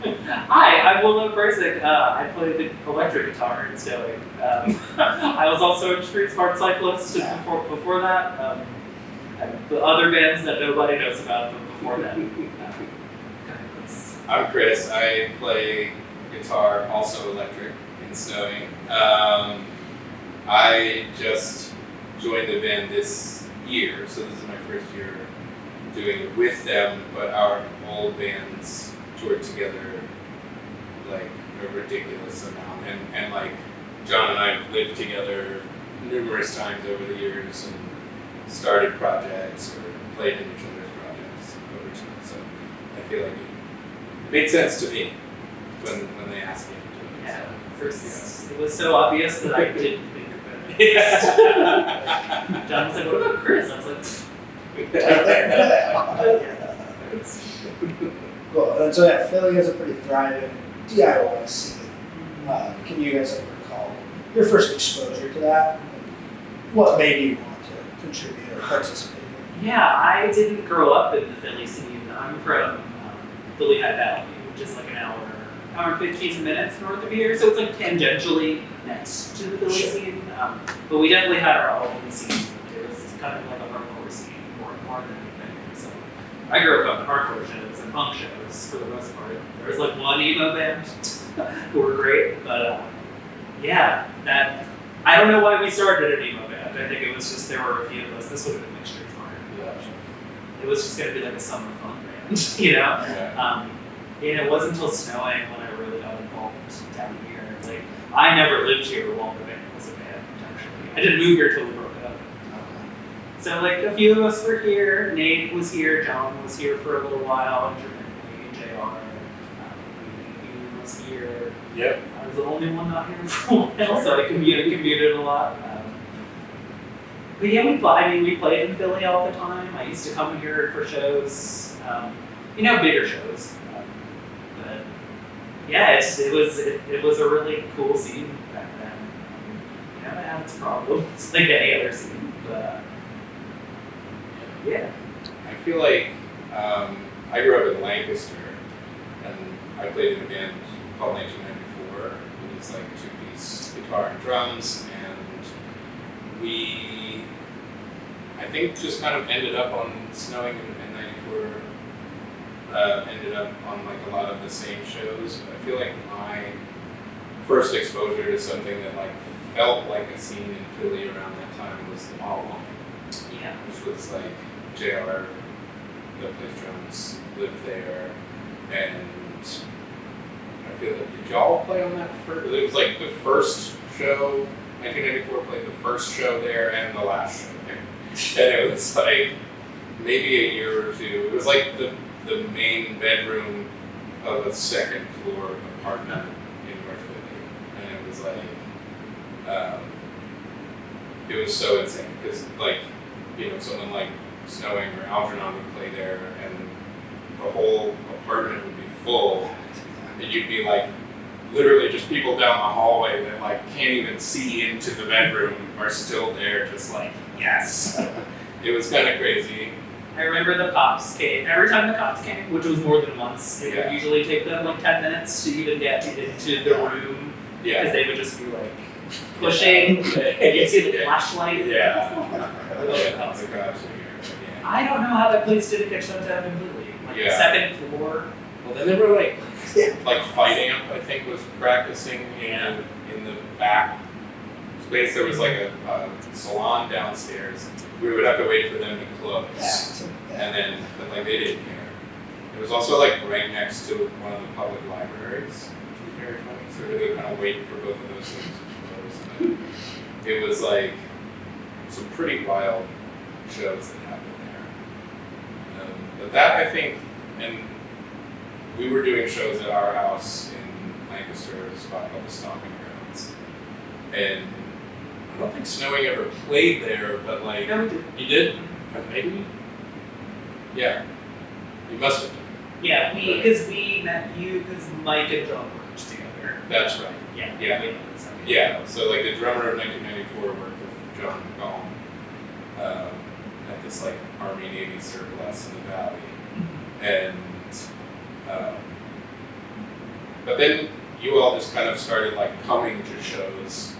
Hi, I'm Willow. I play the electric guitar in Stowing. I was also a street smart cyclist before that. And the other bands that nobody knows about before that. I'm Chris. I play guitar, also electric, in Stowing. I just joined the band this year, so this is my first year doing it with them, but our old bands toured together like a ridiculous amount, and like John and I have lived together numerous times over the years and started projects or played in each other's projects over time, so I feel like it made sense to me when they asked me to do it. Yeah, So, it was so obvious that I didn't think of it. yeah. John was like, what about Chris? I was like, Cool. And so yeah, Philly has a pretty thriving DIY scene. Can you guys recall your first exposure to that? What made you want to contribute or participate? yeah, I didn't grow up in the Philly scene. I'm from the Lehigh Valley, which is like an hour and 15 minutes north of here, so it's like tangentially next to the Philly scene. But we definitely had our own scene. It was kind of like a hardcore scene more than anything. So I grew up on hardcore shows and punk shows for the most part. There was like one emo band who were great, but yeah, that I don't know why we started an emo band. I think it was just there were a few of us. This would have been like Street Smart. It was just gonna be like a summer fun band, you know. Yeah. And it wasn't until Snowing when I really got involved down here. Like I never lived here while the band was a band. Actually, I didn't move here till we broke up. So like a few of us were here. Nate was here. John was here for a little while. Intermittently, JR he was here. Yep. I was the only one not here for a while, so I commuted a lot. But yeah, we played in Philly all the time. I used to come here for shows, bigger shows. But yeah, it was a really cool scene back then. It had its problems like any other scene, but yeah. I feel like I grew up in Lancaster, and I played in a band called 1994. It was like two-piece guitar and drums, and we, I think, just kind of ended up on Snowing in 94. Ended up on like a lot of the same shows. I feel like my first exposure to something that like felt like a scene in Philly around that time was the Model Line. Yeah. Which was like JR, that plays drums, lived there, and I feel like, did y'all play on that first? It was like the first show, 1994 played the first show there and the last show there. And it was like maybe a year or two. It was like the main bedroom of a second floor apartment in North Philly. And it was like, it was so insane because like, someone like Snowing or Algernon would play there and the whole apartment would be full, and you'd be like, literally just people down the hallway that like can't even see into the bedroom are still there, just like, yes. It was kind of crazy. I remember the cops came. Every time the cops came, which was more than once, it would usually take them like 10 minutes to even get into the room. Yeah. Because they would just be like pushing, and you'd see the flashlight. Yeah. The cops are here. I don't know how that place didn't get shut down completely. Like the second floor. Well, then they were like Fight Amp, I think, was practicing in the back space. There was like a salon downstairs. We would have to wait for them to close, and then but like they didn't care. It was also like right next to one of the public libraries, which was very funny. So we would kind of wait for both of those things to close. And it was like some pretty wild shows that happened there. But that, I think, and we were doing shows at our house in Lancaster, a spot called the Stomping Grounds, and I don't think Snowing ever played there, but like, No, we did. You did? Maybe? Yeah. You must have done. Yeah, because we met you because Mike and John worked together. That's right. Yeah. Yeah. Yeah, so like the drummer of 1994 worked with John McCollum at this like Army Navy surplus in the valley, and but then you all just kind of started like coming to shows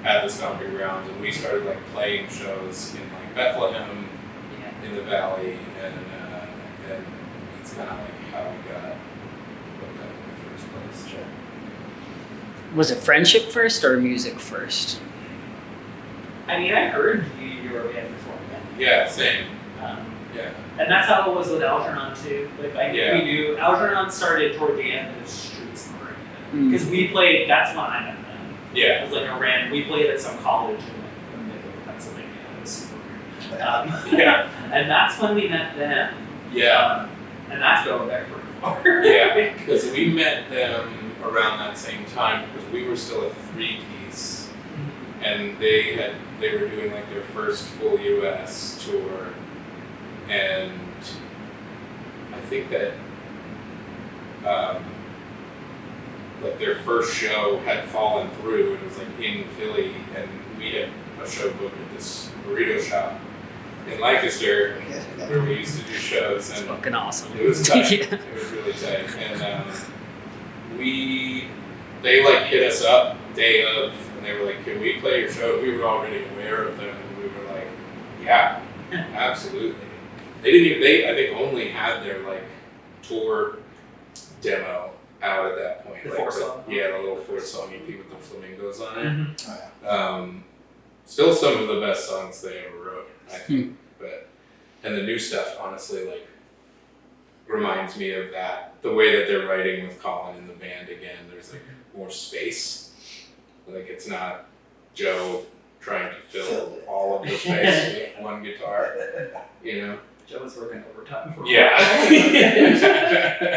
at the Stomping Grounds, and we started like playing shows in like Bethlehem, Yeah. in the Valley, and it's kind of like how we got hooked up in the first place. Sure. Was it friendship first or music first? I mean, I heard you were a band before. Yeah, same. Um, Yeah. and that's how it was with Algernon too. Like I think we knew Algernon started toward the end of Streets Mm. because we played. That's when I met them. Yeah. It was like a random. We played at some college in like the middle of Pennsylvania. It was super weird. Yeah. And that's when we met them. Yeah. And that's going back pretty far. Yeah. Because we met them around that same time because we were still a 3-piece, and they were doing like their first full U.S. tour, and I think that like their first show had fallen through. It was like in Philly, and we had a show booked at this burrito shop in Lancaster where we used to do shows, It's and fucking awesome. it was tight. Yeah. It was really tight, and they like hit us up day of, and they were like, "Can we play your show?" We were already aware of them, and we were like, "Yeah, absolutely." They I think only had their like tour demo out at that point. The like 4-song. Yeah, the little 4-song EP with the flamingos on it. Mhm. Oh, yeah. Still some of the best songs they ever wrote, I think. And the new stuff, honestly, like reminds me of that. The way that they're writing with Colin in the band again, there's like more space. Like it's not Joe trying to fill all of the space with one guitar, you know? Joe was working overtime for a Yeah. while.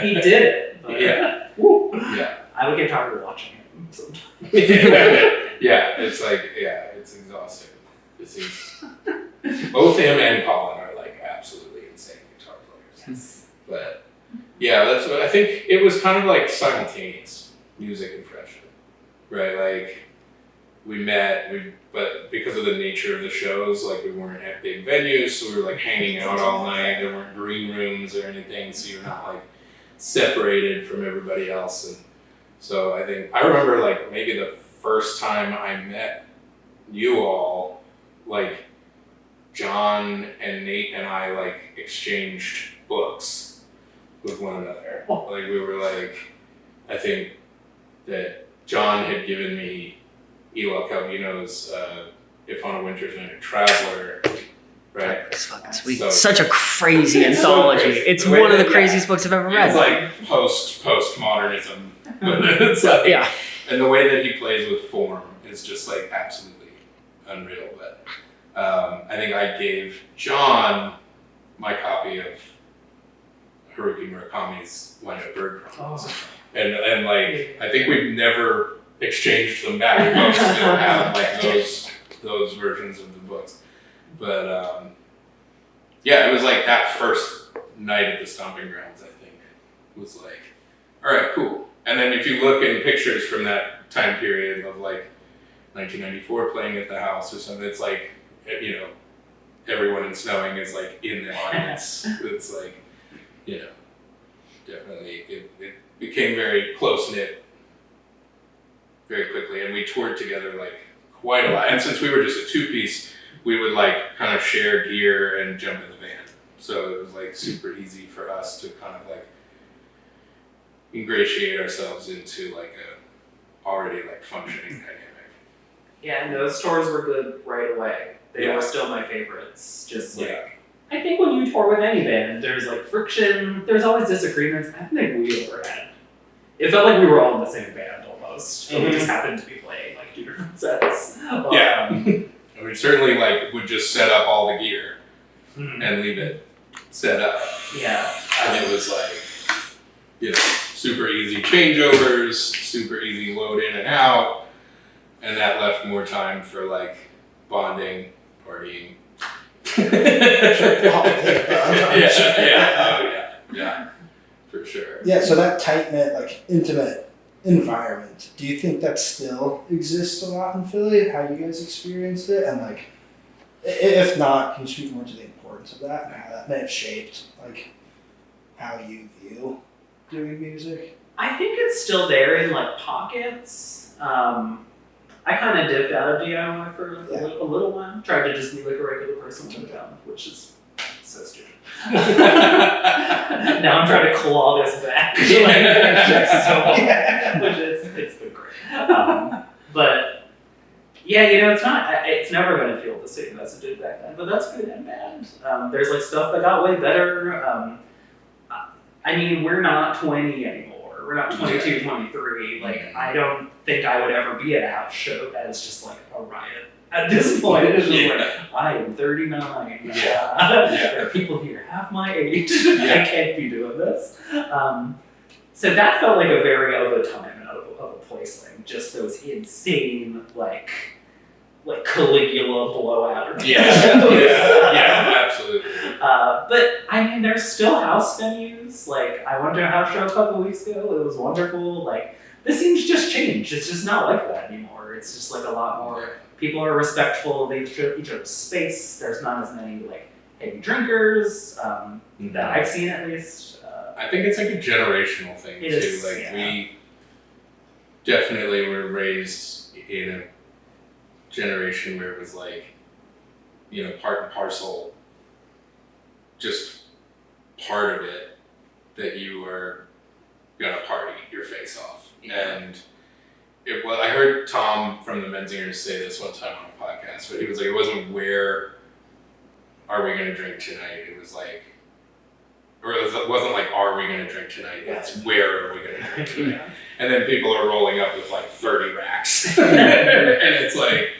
He did it. But Yeah. Woo. Yeah. I would get tired of watching him sometimes. Yeah, it's like, yeah, it's exhausting. It seems both him and Colin are like absolutely insane guitar players. Yes. But yeah, that's what I think. It was kind of like simultaneous music and friendship, right? Like we met, but because of the nature of the shows, like we weren't at big venues, so we were like hanging out all night. There weren't green rooms or anything, so you're not like separated from everybody else. And so I think I remember like maybe the first time I met you all, like John and Nate and I like exchanged books with one another. Like we were like, I think that John had given me Elo Calvino's If on a Winter's Night a Traveler, right? It's fucking sweet. So- Such a crazy It's so anthology. crazy. It's The way one of the that- craziest books I've ever read. It's like postmodernism. It's like, Yeah. and the way that he plays with form is just like absolutely unreal. But I think I gave John my copy of Haruki Murakami's When a Bird Cries. Oh. And like I think we've never exchanged them back. We both still have like those versions of the books. But yeah, it was like that first night at the Stomping Grounds, I think, was like, all right, cool. And then if you look in pictures from that time period of like 1994 playing at the house or something, it's like, you know, everyone in Snowing is like in the audience. It's like, you know, definitely it became very close knit very quickly, and we toured together like quite a lot. And since we were just a 2-piece, we would like kind of share gear and jump in the van. So it was like super easy for us to kind of like ingratiate ourselves into like a already like functioning dynamic. Yeah, and those tours were good right away. They Yeah. were still my favorites. Just like, Yeah. I think when you tour with any band, there's like friction, there's always disagreements. I don't think we ever had. It felt like we were all in the same band almost. And we just happened to be playing like 2 different sets. Yeah. And we certainly like would just set up all the gear Mhm. and leave it set up. Yeah. And it was like, you know, super easy changeovers, super easy load in and out. And that left more time for like bonding, partying. Yeah, for sure. Yeah, so that tight-knit, like, intimate environment, do you think that still exists a lot in Philly? How you guys experienced it? And, like, if not, can you speak more to the importance of that and how that may have shaped, like, how you view doing music? I think it's still there in like pockets. I kind of dipped out of DIY for a little while. Tried to just be like a regular person in town, which is so stupid. Now I'm trying to claw this back. Like, which is it's been great. But yeah, it's never going to feel the same as it did back then. But that's good and bad. There's like stuff that got way better. I mean, we're not 20 anymore. We're not 22, 23. Like, I don't think I would ever be at a house show that is just like a riot. At this point, it is just like, I am 39. There are people here half my age. I can't be doing this. So that felt like a very of a time and of a place thing. Just those insane, like Caligula blowout. Absolutely. But I mean, there's still house venues. Like, I went to a house show a couple weeks ago. It was wonderful. Like, this seems just changed. It's just not like that anymore. It's just like a lot more. People are respectful of each other's space. There's not as many like heavy drinkers that I've seen, at least. I think it's like a generational thing too. We definitely were raised in a generation where it was like, part and parcel, just part of it, that you were gonna party your face off. And I heard Tom from the Menzingers say this one time on a podcast, but he was like, it wasn't where are we gonna drink tonight, it was like, or it wasn't like, are we gonna drink tonight, it's where are we gonna drink tonight. And then people are rolling up with like 30 racks. And it's like,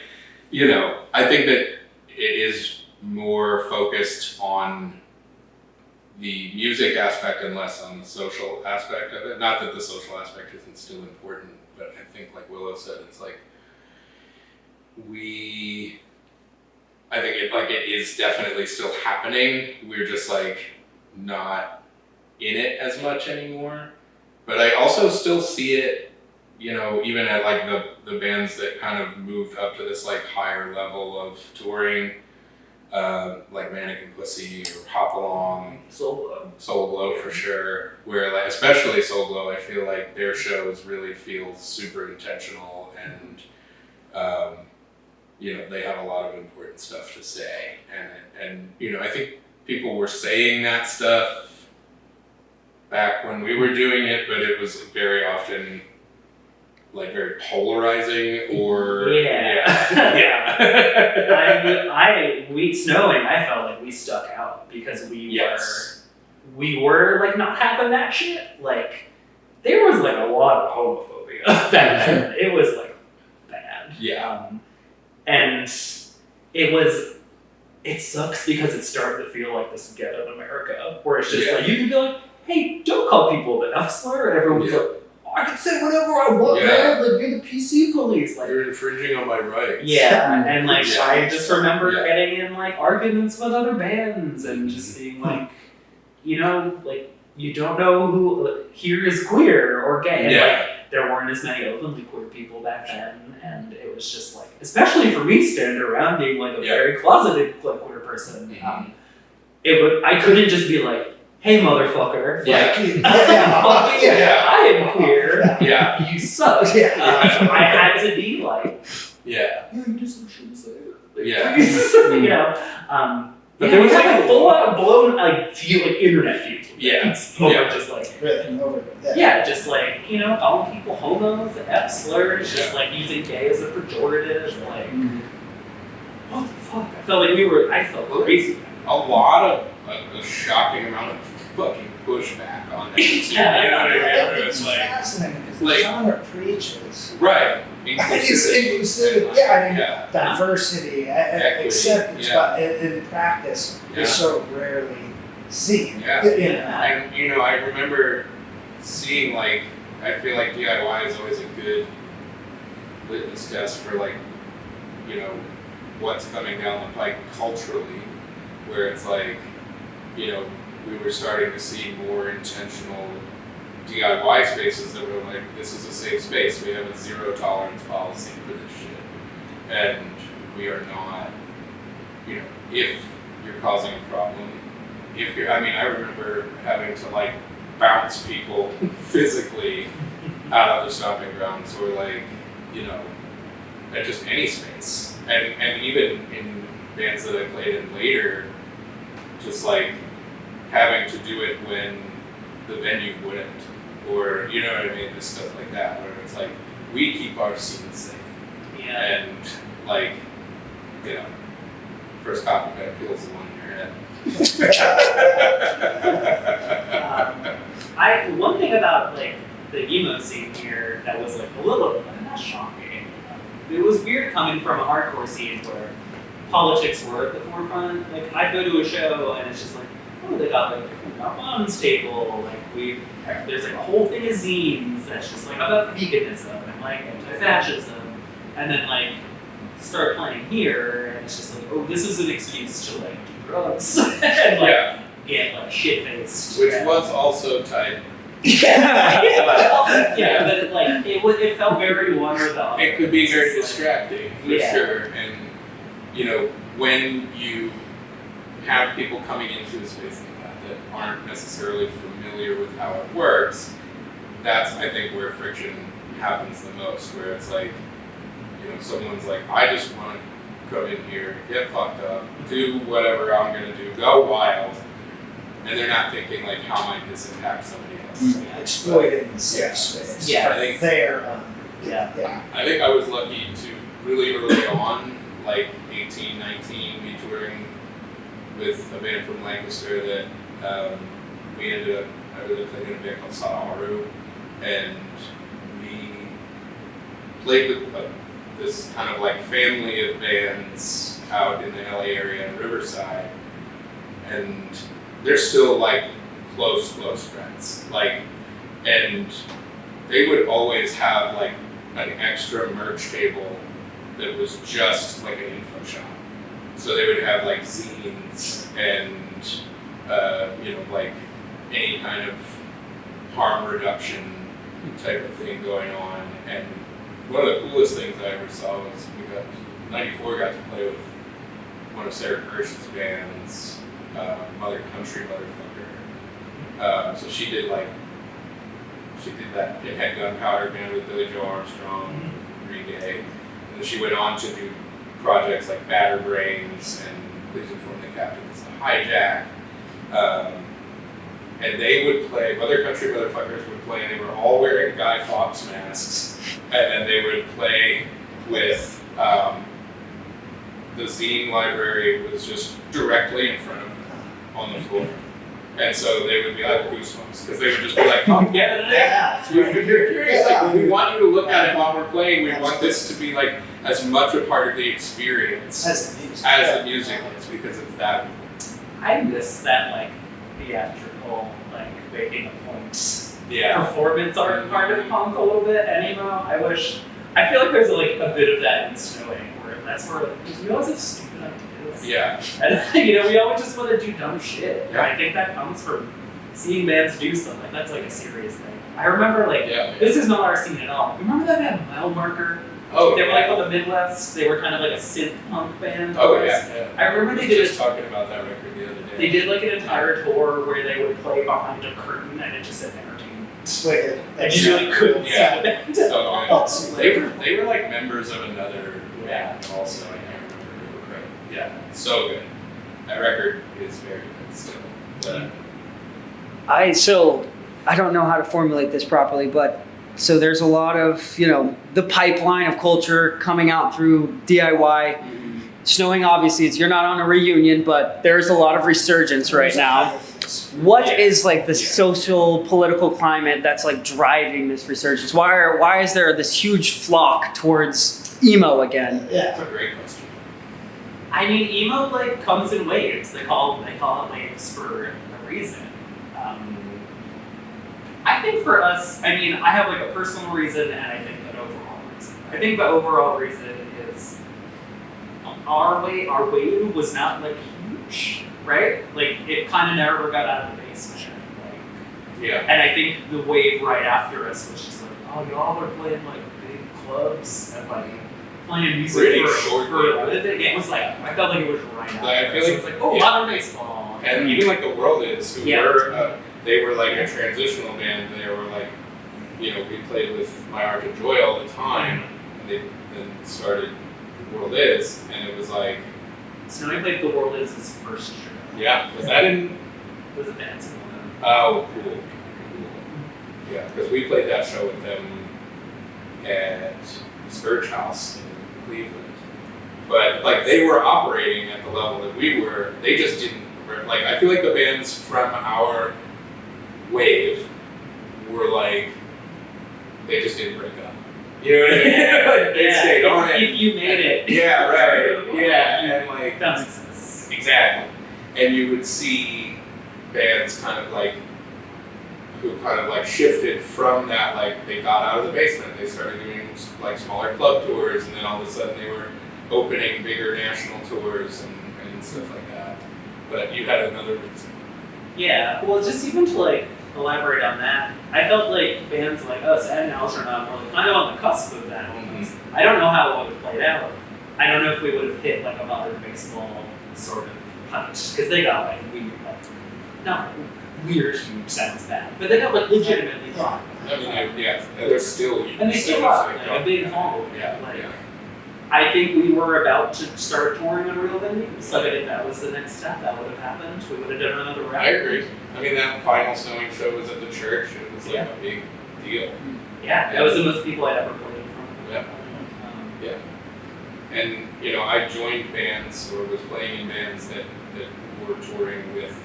I think that it is more focused on the music aspect and less on the social aspect of it. Not that the social aspect isn't still important, but I think like Willow said, it's like I think it is definitely still happening. We're just like not in it as much anymore. But I also still see it, even at like the bands that kind of moved up to this like higher level of touring, like Mannequin Pussy or Hop Along, Soul Glow for sure. Where like especially Soul Glow, I feel like their shows really feel super intentional and they have a lot of important stuff to say, and I think people were saying that stuff back when we were doing it, but it was very often like very polarizing or snowing, I felt like we stuck out because we were like not having that shit. Like, there was like a lot of homophobia back then. It was like bad. And it sucks because it's starting to feel like this ghetto in America, where it's just like, you can be like, hey, don't call people the F slur, and everyone's like, I can say whatever I want, man. Like, you're the PC police. Like, you're infringing on my rights. Yeah, and like I just remember getting in like arguments with other bands and just being like, like, you don't know who here is queer or gay. And like, there weren't as many openly queer people back then, and it was just like, especially for me standing around being like a very closeted like, queer person, I couldn't just be like, hey, motherfucker. I am queer. You suck. I had to be like, you just shouldn't say it. But there was like a full-out blown internet feud. Just like just like calling people homos, F slurs, just like using gay as a pejorative. Like, what the fuck? I felt crazy. A lot of a shocking amount of fucking pushback on that. It's fascinating because the genre preaches. Right. Inclusivity. Diversity, acceptance, but in practice, is so rarely seen. And I remember seeing I feel like DIY is always a good litmus test for what's coming down the pike culturally, where it's like, we were starting to see more intentional DIY spaces that were like, this is a safe space, we have a zero tolerance policy for this shit. And we are not, if you're causing a problem, I remember having to bounce people physically out of the stomping grounds, or like, you know, at just any space. And even in bands that I played in later, just like having to do it when the venue wouldn't, or you know what I mean, just stuff like that, where it's like we keep our scene safe. Yeah. And like, you know, first copy better kills the one in your head. One thing about like the emo scene here that was like a little not shocking. It was weird coming from a hardcore scene where politics were at the forefront. Like I go to a show and it's just like, oh, they got like a bonds table. Like there's like a whole thing of zines that's just like about veganism and like anti-fascism, and then like start playing here and it's just like, oh, this is an excuse to like do drugs and like get like shit faced. Which was also tight. Yeah, but like it felt very one or the other. It could be very distracting, for Yeah. sure. And you know, when you have people coming into a space like that aren't necessarily familiar with how it works, that's I think where friction happens the most. Where it's like, you know, someone's like, I just want to come in here, get fucked up, do whatever I'm gonna do, go wild, and they're not thinking like, how might this impact somebody else? Exploiting the safe space. Yeah. I think There. Yeah. I think I was lucky to really early on, like 18, 19, be touring with a band from Lancaster that we ended up, I really played in a band called Sadaharu, and we played with this kind of like family of bands out in the LA area in Riverside, and they're still like close friends. Like, and they would always have like an extra merch table that was just like an info shop. So they would have like zines and you know, like any kind of harm reduction type of thing going on. And one of the coolest things I ever saw was '94 got to play with one of Sarah Kirsch's bands, Mother Country Motherfucker. So she did that Pinhead Gunpowder band with Billy Joe Armstrong, Green Day, and then she went on to do projects like Batter Brains and Please Inform the Captain It's the Hijack. And they would play, Mother Country Motherfuckers would play, and they were all wearing Guy Fawkes masks, and then they would play with the zine library was just directly in front of them on the floor. And so they would be like goosebumps, because they would just be like, come get it. Yeah. If you're curious, like, we want you to look at it while we're playing. We want this to be like as much a part of the experience As the music. as the music is, because it's that important. I miss that like theatrical, like making a point Yeah. performance art part of punk a little bit. And you know, I feel like there's like a bit of that in Snowing, where that's where because we always have stupid ideas. Yeah. And you know, we always just want to do dumb shit. And Yeah. I think that comes from seeing bands do something. Like, that's like a serious thing. I remember like Yeah. this is not our scene at all. Remember that band Mile Marker? Oh, They were yeah. like on the Midwest. They were kind of like a synth punk band. Oh, yeah. I remember I they was did just talking about that record the other day. They did like an entire tour where they would play behind a curtain and it just said entertainment. Wicked. And you really couldn't see Yeah. the band. So Oh, good. They were like members of another band also. I can't remember who, but yeah, so good. That record is very good still. But I don't know how to formulate this properly, but so there's a lot of, you know, the pipeline of culture coming out through DIY. Snowing, obviously, you're not on a reunion, but there's a lot of resurgence right now. What is like the social political climate that's like driving this resurgence? Why is there this huge flock towards emo again? Yeah. that's a great question. I mean, emo like comes in waves. They call it waves for a reason. I think for us, I mean, I have like a personal reason and I think an overall reason. I think the overall reason is our wave was not like huge, right? Like it kind of never got out of the basement. Like, Yeah. and I think the wave right after us was just like, oh, y'all are playing like big clubs and like playing music Really for short a living. It was like, I felt like it was right after Like, I feel us. like- It was like, oh, yeah. modern baseball. And even like the World is, who Yeah. were they were like a transitional band. They were like, you know, we played with My Art of Joy all the time, and they then started The World Is, and it was like, Snowy played The World Is his first show. yeah, was that in? It was a dancing one. Oh, cool. Yeah, because we played that show with them at Scourge House in Cleveland. But like they were operating at the level that we were, they just didn't, like I feel like the bands from our wave were like, they just didn't break up. You know what I mean? Like, they stayed on it. If you made it. Yeah, right. Yeah, and like, Found success. exactly. And you would see bands kind of like, who kind of like shifted from that, like they got out of the basement, they started doing like smaller club tours, and then all of a sudden they were opening bigger national tours and stuff like that. But you had another reason. Yeah, well, just even to like elaborate on that, I felt like bands like us and Algernon were kind of on the cusp of that. Mm-hmm. I don't know how it would have played out. I don't know if we would have hit like a modern baseball sort of punch, because they got like weird, like, not weird huge sounds bad, but they got like legitimately Yeah. I mean, yeah, and they're still and they still are like a big following. Yeah, Like, yeah. I think we were about to start touring on real venues. Like, I think that was the next step that would have happened. We would have done another round. I agree. I mean, that final Snowing show was at the church. It was like Yeah. a big deal. Yeah, that was the most people I'd ever played in front of. Yeah. And, you know, I joined bands or was playing in bands that were touring with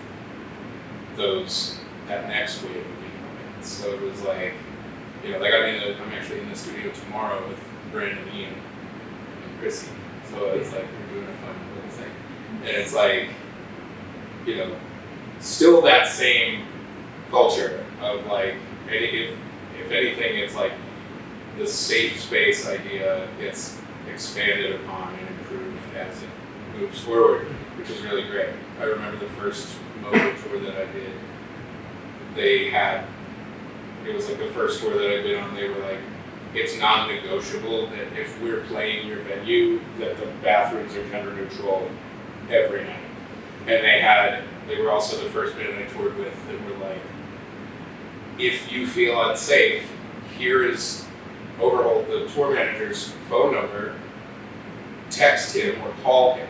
that next wave of emo bands. So it was like, you know, like I'm actually in the studio tomorrow with Brandon, Ian, and Chrissy. So it's like we're doing a fun little thing. And it's like, you know, still that same culture of like, if anything, it's like the safe space idea gets expanded upon and improved as it moves forward, which is really great. I remember the first Mojo tour that I did, it was like the first tour that I've been on, they were like, it's non-negotiable that if we're playing your venue, that the bathrooms are gender neutral every night. And they were also the first band I toured with that were like, if you feel unsafe, here is the tour manager's phone number, text him or call him,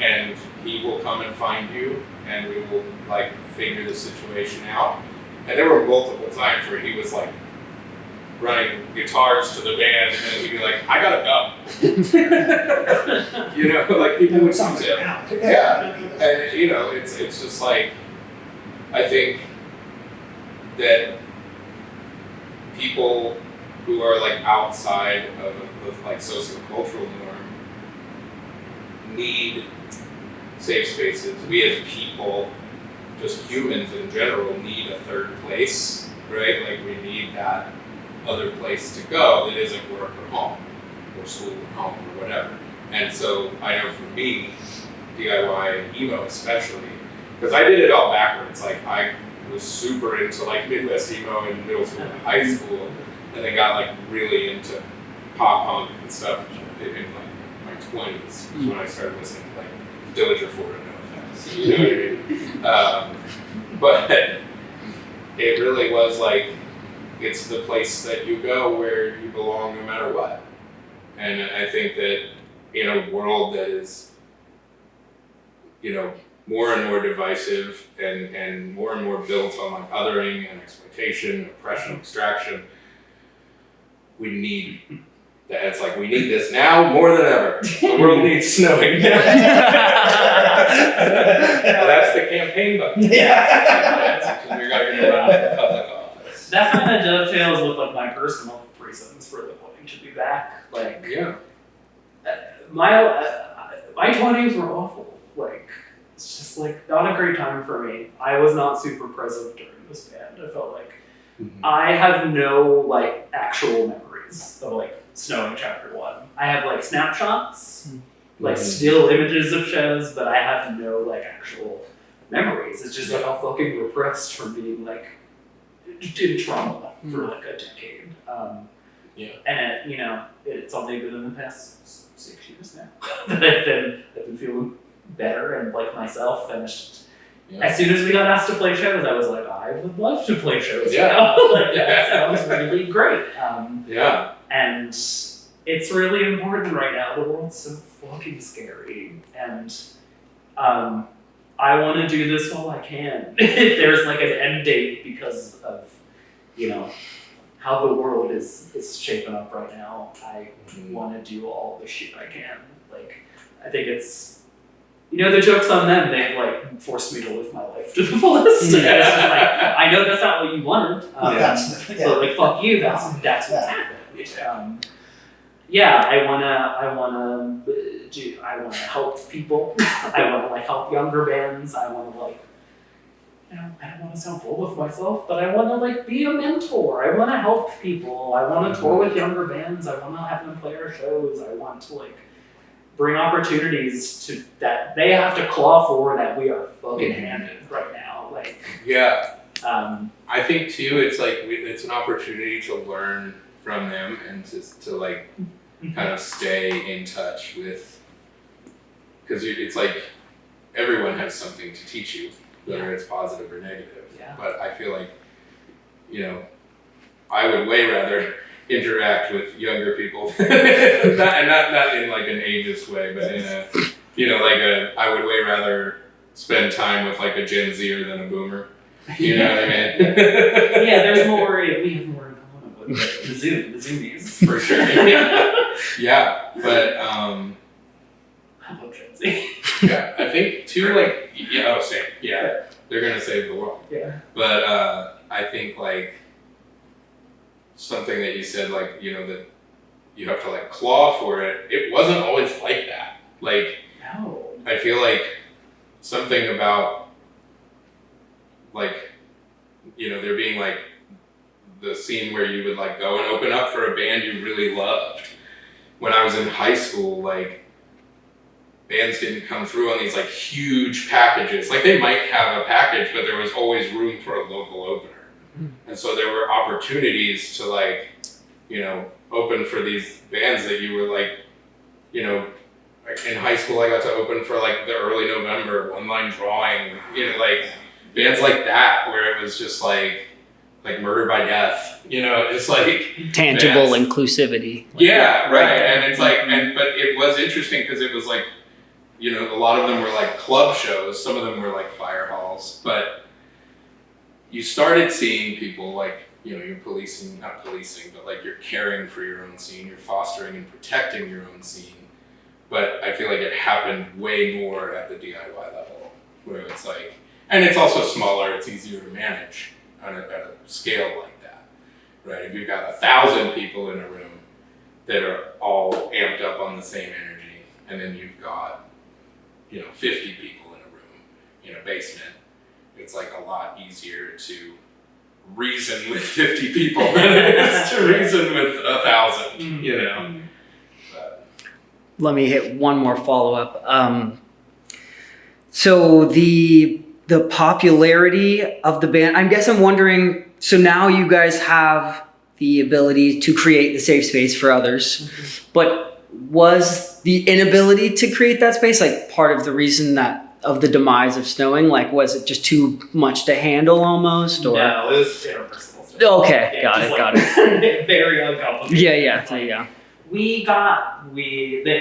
and he will come and find you, and we will like figure the situation out. And there were multiple times where he was like running guitars to the band, and then he'd be like, I gotta go. You know, like people would use it. Yeah. And you know, it's just like, I think that people who are like outside of like sociocultural norm need safe spaces. We as people, just humans in general, need a third place, right? Like we need that other place to go that isn't work or home, or school or home or whatever. And so I know for me, DIY emo especially, because I did it all backwards. Like I was super into like Midwest emo in middle school and high school, and then got like really into pop punk and stuff in like my 20s was when I started listening to like Dillinger Ford and No Offense. You know what I mean? But it really was like, it's the place that you go where you belong no matter what. And I think that in a world that is, you know, more and more divisive and more built on like othering and exploitation, oppression, extraction, we need that. It's like we need this now more than ever. The world needs snowing now. That's the campaign button. Yeah. We're going to run for public office. That kind of dovetails with like my personal reasons for the wanting to be back. Like, Yeah. my 20s were awful. Like, it's just like not a great time for me. I was not super present during this band. I felt like I have no like actual memories of like Snowing Chapter 1. I have like snapshots, like still images of shows, but I have no like actual memories. It's just like I'm fucking repressed from being like in trauma for like a decade. And you know, it's only been in the past 6 years now that I've been feeling better and like myself, and it's just, Yeah. As soon as we got asked to play shows, I was like, I would love to play shows. Yeah. Like that sounds really great. Yeah. And it's really important right now. The world's so fucking scary, and I want to do this while I can. If there's like an end date because of, how the world is shaping up right now, I want to do all the shit I can. Like, I think it's, the joke's on them. They've like forced me to live my life to the fullest. And it's just like, I know that's not what you wanted. But like, fuck you. That's what's happened. I wanna help people. I wanna like help younger bands. I wanna like, I don't wanna sound full of myself, but I wanna like be a mentor. I wanna help people. I wanna tour with younger bands. I wanna have them play our shows. I want to like bring opportunities to that they have to claw for that we are fucking handed right now. Like, yeah. I think too, it's like it's an opportunity to learn from them and to like kind of stay in touch with, because it's like everyone has something to teach you, whether it's positive or negative. Yeah. But I feel like, I would way rather interact with younger people, not in like an ageist way, but in a, I would way rather spend time with like a Gen Zer than a boomer. You know what I mean? Yeah, we have more in common with the Zoomies. For sure. Yeah, but I love Gen Z. yeah, I think too, like, same. Yeah, they're gonna save the world. Yeah. But I think like something that you said, like, that you have to like claw for it. It wasn't always like that. Like, No. I feel like something about like, there being like the scene where you would like go and open up for a band you really loved. When I was in high school, like, bands didn't come through on these like huge packages. Like, they might have a package, but there was always room for a local opener. And so there were opportunities to like, open for these bands that you were like, like in high school I got to open for like the Early November, One Line Drawing, like bands like that, where it was just like Murder by Death, it's like Tangible bands. inclusivity. Yeah, right. And it's like, but it was interesting because it was like, a lot of them were like club shows, some of them were like fire halls, but you started seeing people like, you're not policing, but like you're caring for your own scene, you're fostering and protecting your own scene. But I feel like it happened way more at the DIY level, where it's like, and it's also smaller, it's easier to manage at a scale like that, right? If you've got 1,000 people in a room that are all amped up on the same energy, and then you've got, 50 people in a room in a basement, it's like a lot easier to reason with 50 people than it is to reason with 1,000, But, Let me hit one more follow-up. So the popularity of the band, I'm wondering, so now you guys have the ability to create the safe space for others, but was the inability to create that space like part of the reason of the demise of Snowing? Like, was it just too much to handle almost? Or? No, it was interpersonal stuff. Okay, Yeah, got it. Very uncomplicated. Yeah, there you go.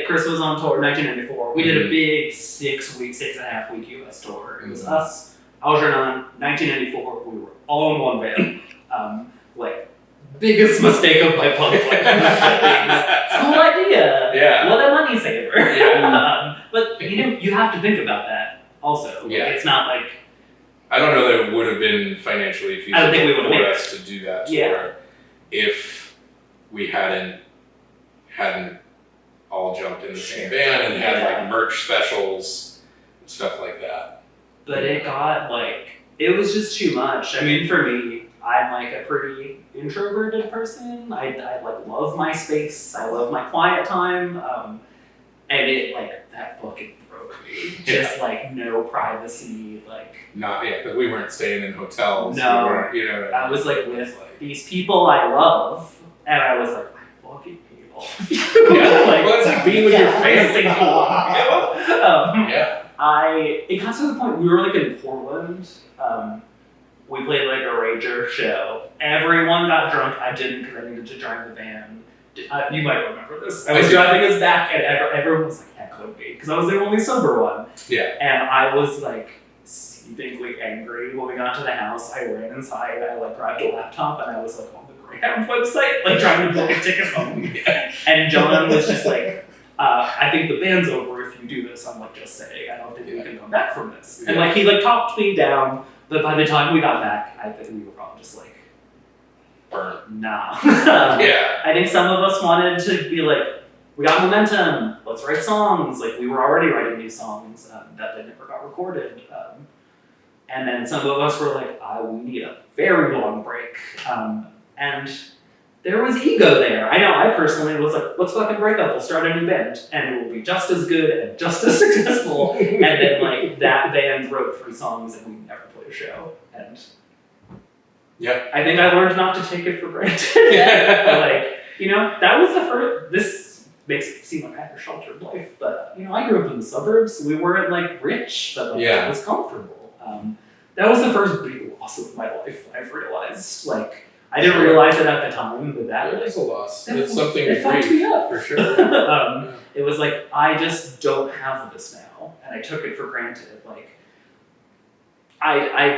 Chris was on tour in 1994. We did a big 6.5 week US tour. It was us, Algernon, 1994. We were all in one van. Biggest mistake of my public life. Cool idea. Yeah. What a money saver. Yeah. But you have to think about that also. Yeah. It's not like, I don't know that it would have been financially feasible I don't think we would have for made us to do that tour Yeah. if we hadn't all jumped in the same van and had like merch specials and stuff like that. but it was just too much. I mean, for me, I'm like a pretty introverted person. I like love my space. I love my quiet time. And it that fucking broke me. Just like no privacy, Because we weren't staying in hotels. No. We weren't, I was like with these people I love, and I was like, I fucking hate all of you. Yeah, well, it's like being with your family. Yeah. it got to the point, we were like in Portland, we played like a rager show. Everyone got drunk. I didn't because I needed to drive the van. You might remember this. I was driving us back and everyone was like heckling me because I was the only sober one. Yeah. And I was like seethingly angry when we got to the house. I ran inside, I like grabbed a laptop and I was like on the Greyhound website, like trying to book a ticket home. And John was just like, I think the band's over if you do this. I'm like, just saying, I don't think we can come back from this. And like he like talked me down, but by the time we got back, I think we were probably just like, burnt. nah. Yeah. I think some of us wanted to be like, we got momentum, let's write songs. Like we were already writing new songs that they never got recorded. And then some of us were like, we need a very long break. And there was ego there. I know, I personally was like, let's fucking break up, we'll start a new band. And it will be just as good and just as successful. And then like that band wrote 3 songs and we never played a show. And yeah, I think I learned not to take it for granted. Like, you know, that was the first, this makes it seem like I had a sheltered life, but you know, I grew up in the suburbs. We weren't like rich, but like, it was comfortable. That was the first big loss of my life, I've realized. Like, I didn't realize it at the time, but that It was a loss. that It's something it to fucked grieve, me up. for sure. It was like, I just don't have this now, and I took it for granted. Like, I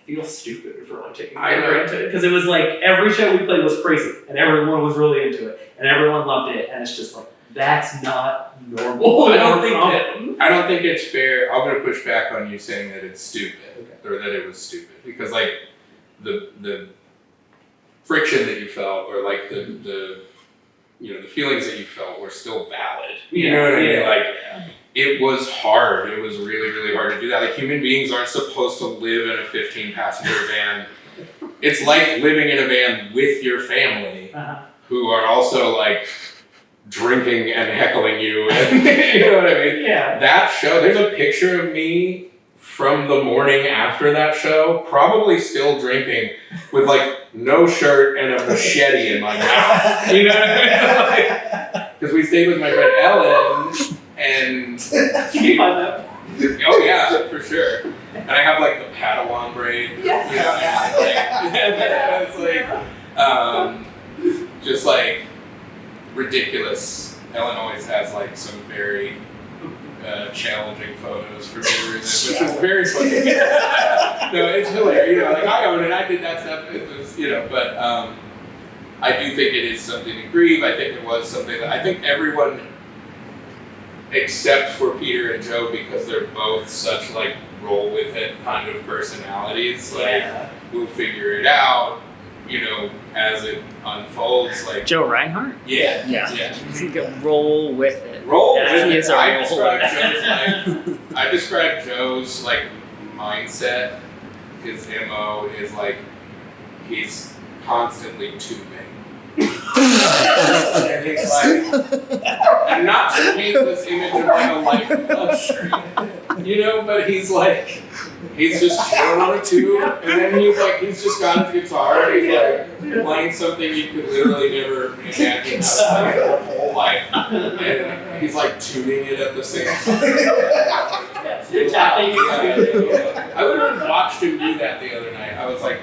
feel stupid for like taking it for granted, because it was like, every show we played was crazy, and everyone was really into it, and everyone loved it, and it's just like, that's not normal. I don't think it's fair. I'm gonna push back on you saying that it's stupid, or that it was stupid, because like the friction that you felt, or like the you know, the feelings that you felt were still valid. You know what I mean? Like, it was hard. It was really, really hard to do that. Like, human beings aren't supposed to live in a 15-passenger van. It's like living in a van with your family, who are also like drinking and heckling you. And, you know what I mean? Yeah. That show, there's a picture of me from the morning after that show, probably still drinking, with like no shirt and a machete in my mouth. You know what I mean? Because we stayed with my friend Ellen, and You find that? oh yeah, for sure. And I have like the Padawan braid. Yeah. You know, it's like, just like ridiculous. Ellen always has like some very challenging photos for me to relive, which is very funny. No, it's hilarious. You know, like, I own it. I did that stuff. It was, you know, but I do think it is something to grieve. I think it was something that I think everyone, except for Peter and Joe, because they're both such like roll with it kind of personalities, like we'll figure it out, you know, as it unfolds. Like Joe Reinhardt? yeah. You can roll with it. Roll with He it. is a I roller. describe Joe's like mindset. His MO is like he's constantly tubing. And he's like, and not to paint this image of like a life of luxury, you know, but he's like, he's just chilling on a tube, and then he's just got his guitar, and he's like playing something you could literally never imagine how to play your whole life, and he's like tuning it at the same time. I literally watched him do that the other night. I was like,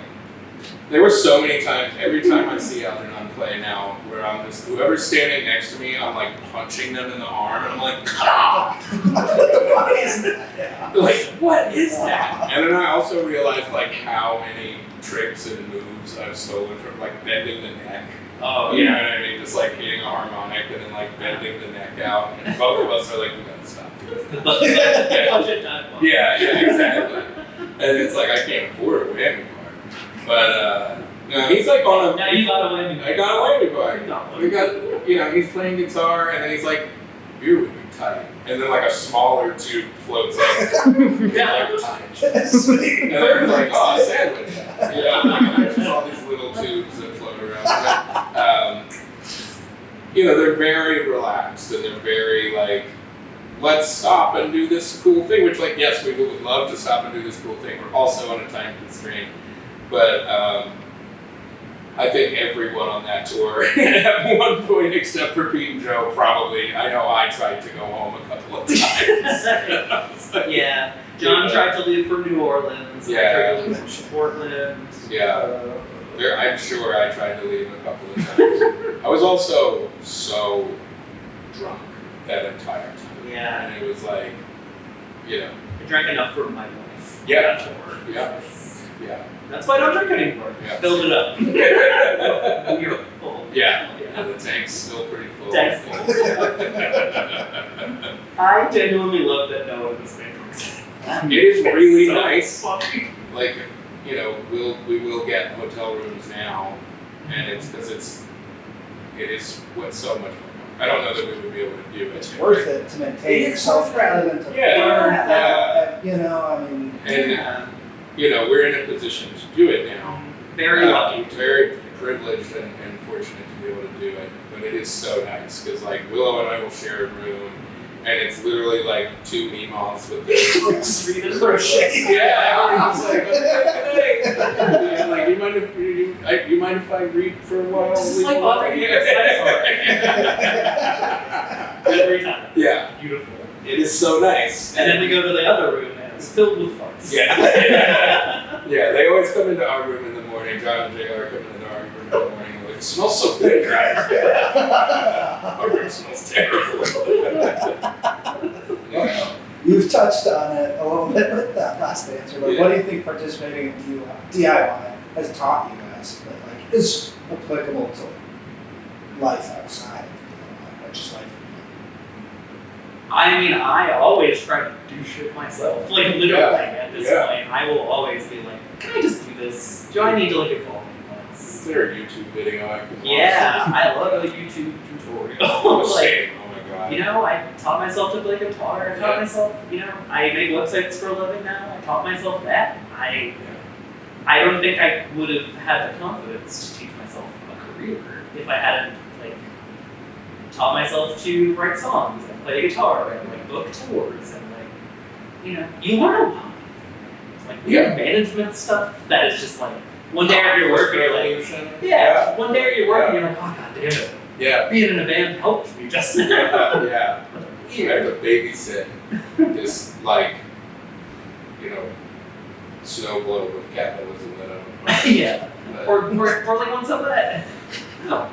there were so many times, every time I see Algernon play now, where I'm just, whoever's standing next to me, I'm like punching them in the arm, and I'm like, ah! What is that? Like, what is that? And then I also realized like how many tricks and moves I've stolen from, like bending the neck. Oh, you know what I mean? Just like hitting a harmonic and then like bending the neck out. And both of us are like, we gotta stop. Yeah, exactly. And it's like, I can't afford a whammy bar. But, no, he's like on a... Now you got a whammy bar. I got a whammy bar. We got, you know, he's playing guitar and then he's like, beer would be tight. And then like a smaller tube floats in. Yeah. Sweet. And then it's like, oh, a sandwich. Yeah, there's just all these little tubes that float around. But, you know, they're very relaxed and they're very like, let's stop and do this cool thing, which like, yes, we would love to stop and do this cool thing. We're also on a time constraint. But I think everyone on that tour at one point, except for Pete and Joe, probably. I know I tried to go home a couple of times. Yeah. John tried to leave for New Orleans. Yeah. I tried to leave for Portland. Yeah. I'm sure I tried to leave a couple of times. I was also so drunk that entire time. Yeah. And it was like, you know. I drank enough for my life. Yeah. That tour. Yeah. Yeah. That's why I don't drink anymore. Yeah. Filled it up. You're full. Yeah. And the tank's still pretty full. Tank's full. I genuinely love that no one was making It is really so nice. funny. Like, you know, we will get hotel rooms now, and it's because it is what's so much more. I don't know that we would be able to do it. It's worth it to maintain It's yourself worth it. rather than to Yeah. burn Yeah. out. You know, I mean, And you know, we're in a position to do it now. Very lucky. Very privileged and fortunate to be able to do it. But it is so nice because like Willow and I will share a room, and it's literally like two meemaws with Read crochet. Yeah, it's like, yeah, like you mind if I read for a while? Just like bothering you. Every time. Yeah, Beautiful. it is so nice. And then we go to the other room and it's filled with farts. Yeah. Yeah, they always come into our room in the morning. John and JR come into our room in the morning. Like, it smells so good, guys. Our room smells terrible. Yeah. you've touched on it a little bit with that last answer, but what do you think participating in DIY has taught you guys that like is applicable to life outside of DIY, or just life? I mean, I always try to do shit myself. Like, literally, at this point, I will always be like, can I just do this? Do I need to, like, evolve Is this? there a YouTube video I can watch? Yeah, I love a YouTube tutorial. Like, Same. Oh my god. you know, I taught myself to play guitar. I taught myself, you know, I make websites for a living now. I taught myself that. I don't think I would have had the confidence to teach myself a career if I hadn't, like, taught myself to write songs and play guitar and, like, book tours and, like, you know, you learn a lot. Like, weird management stuff that is just, like, one day at your work, you're like, one day at your work, and you're like, oh, god damn it. Yeah. Being in a band helped me just now. Yeah. I have to babysit this, like, you know, snow globe of capitalism that I'm Yeah. Or like when some of that, no.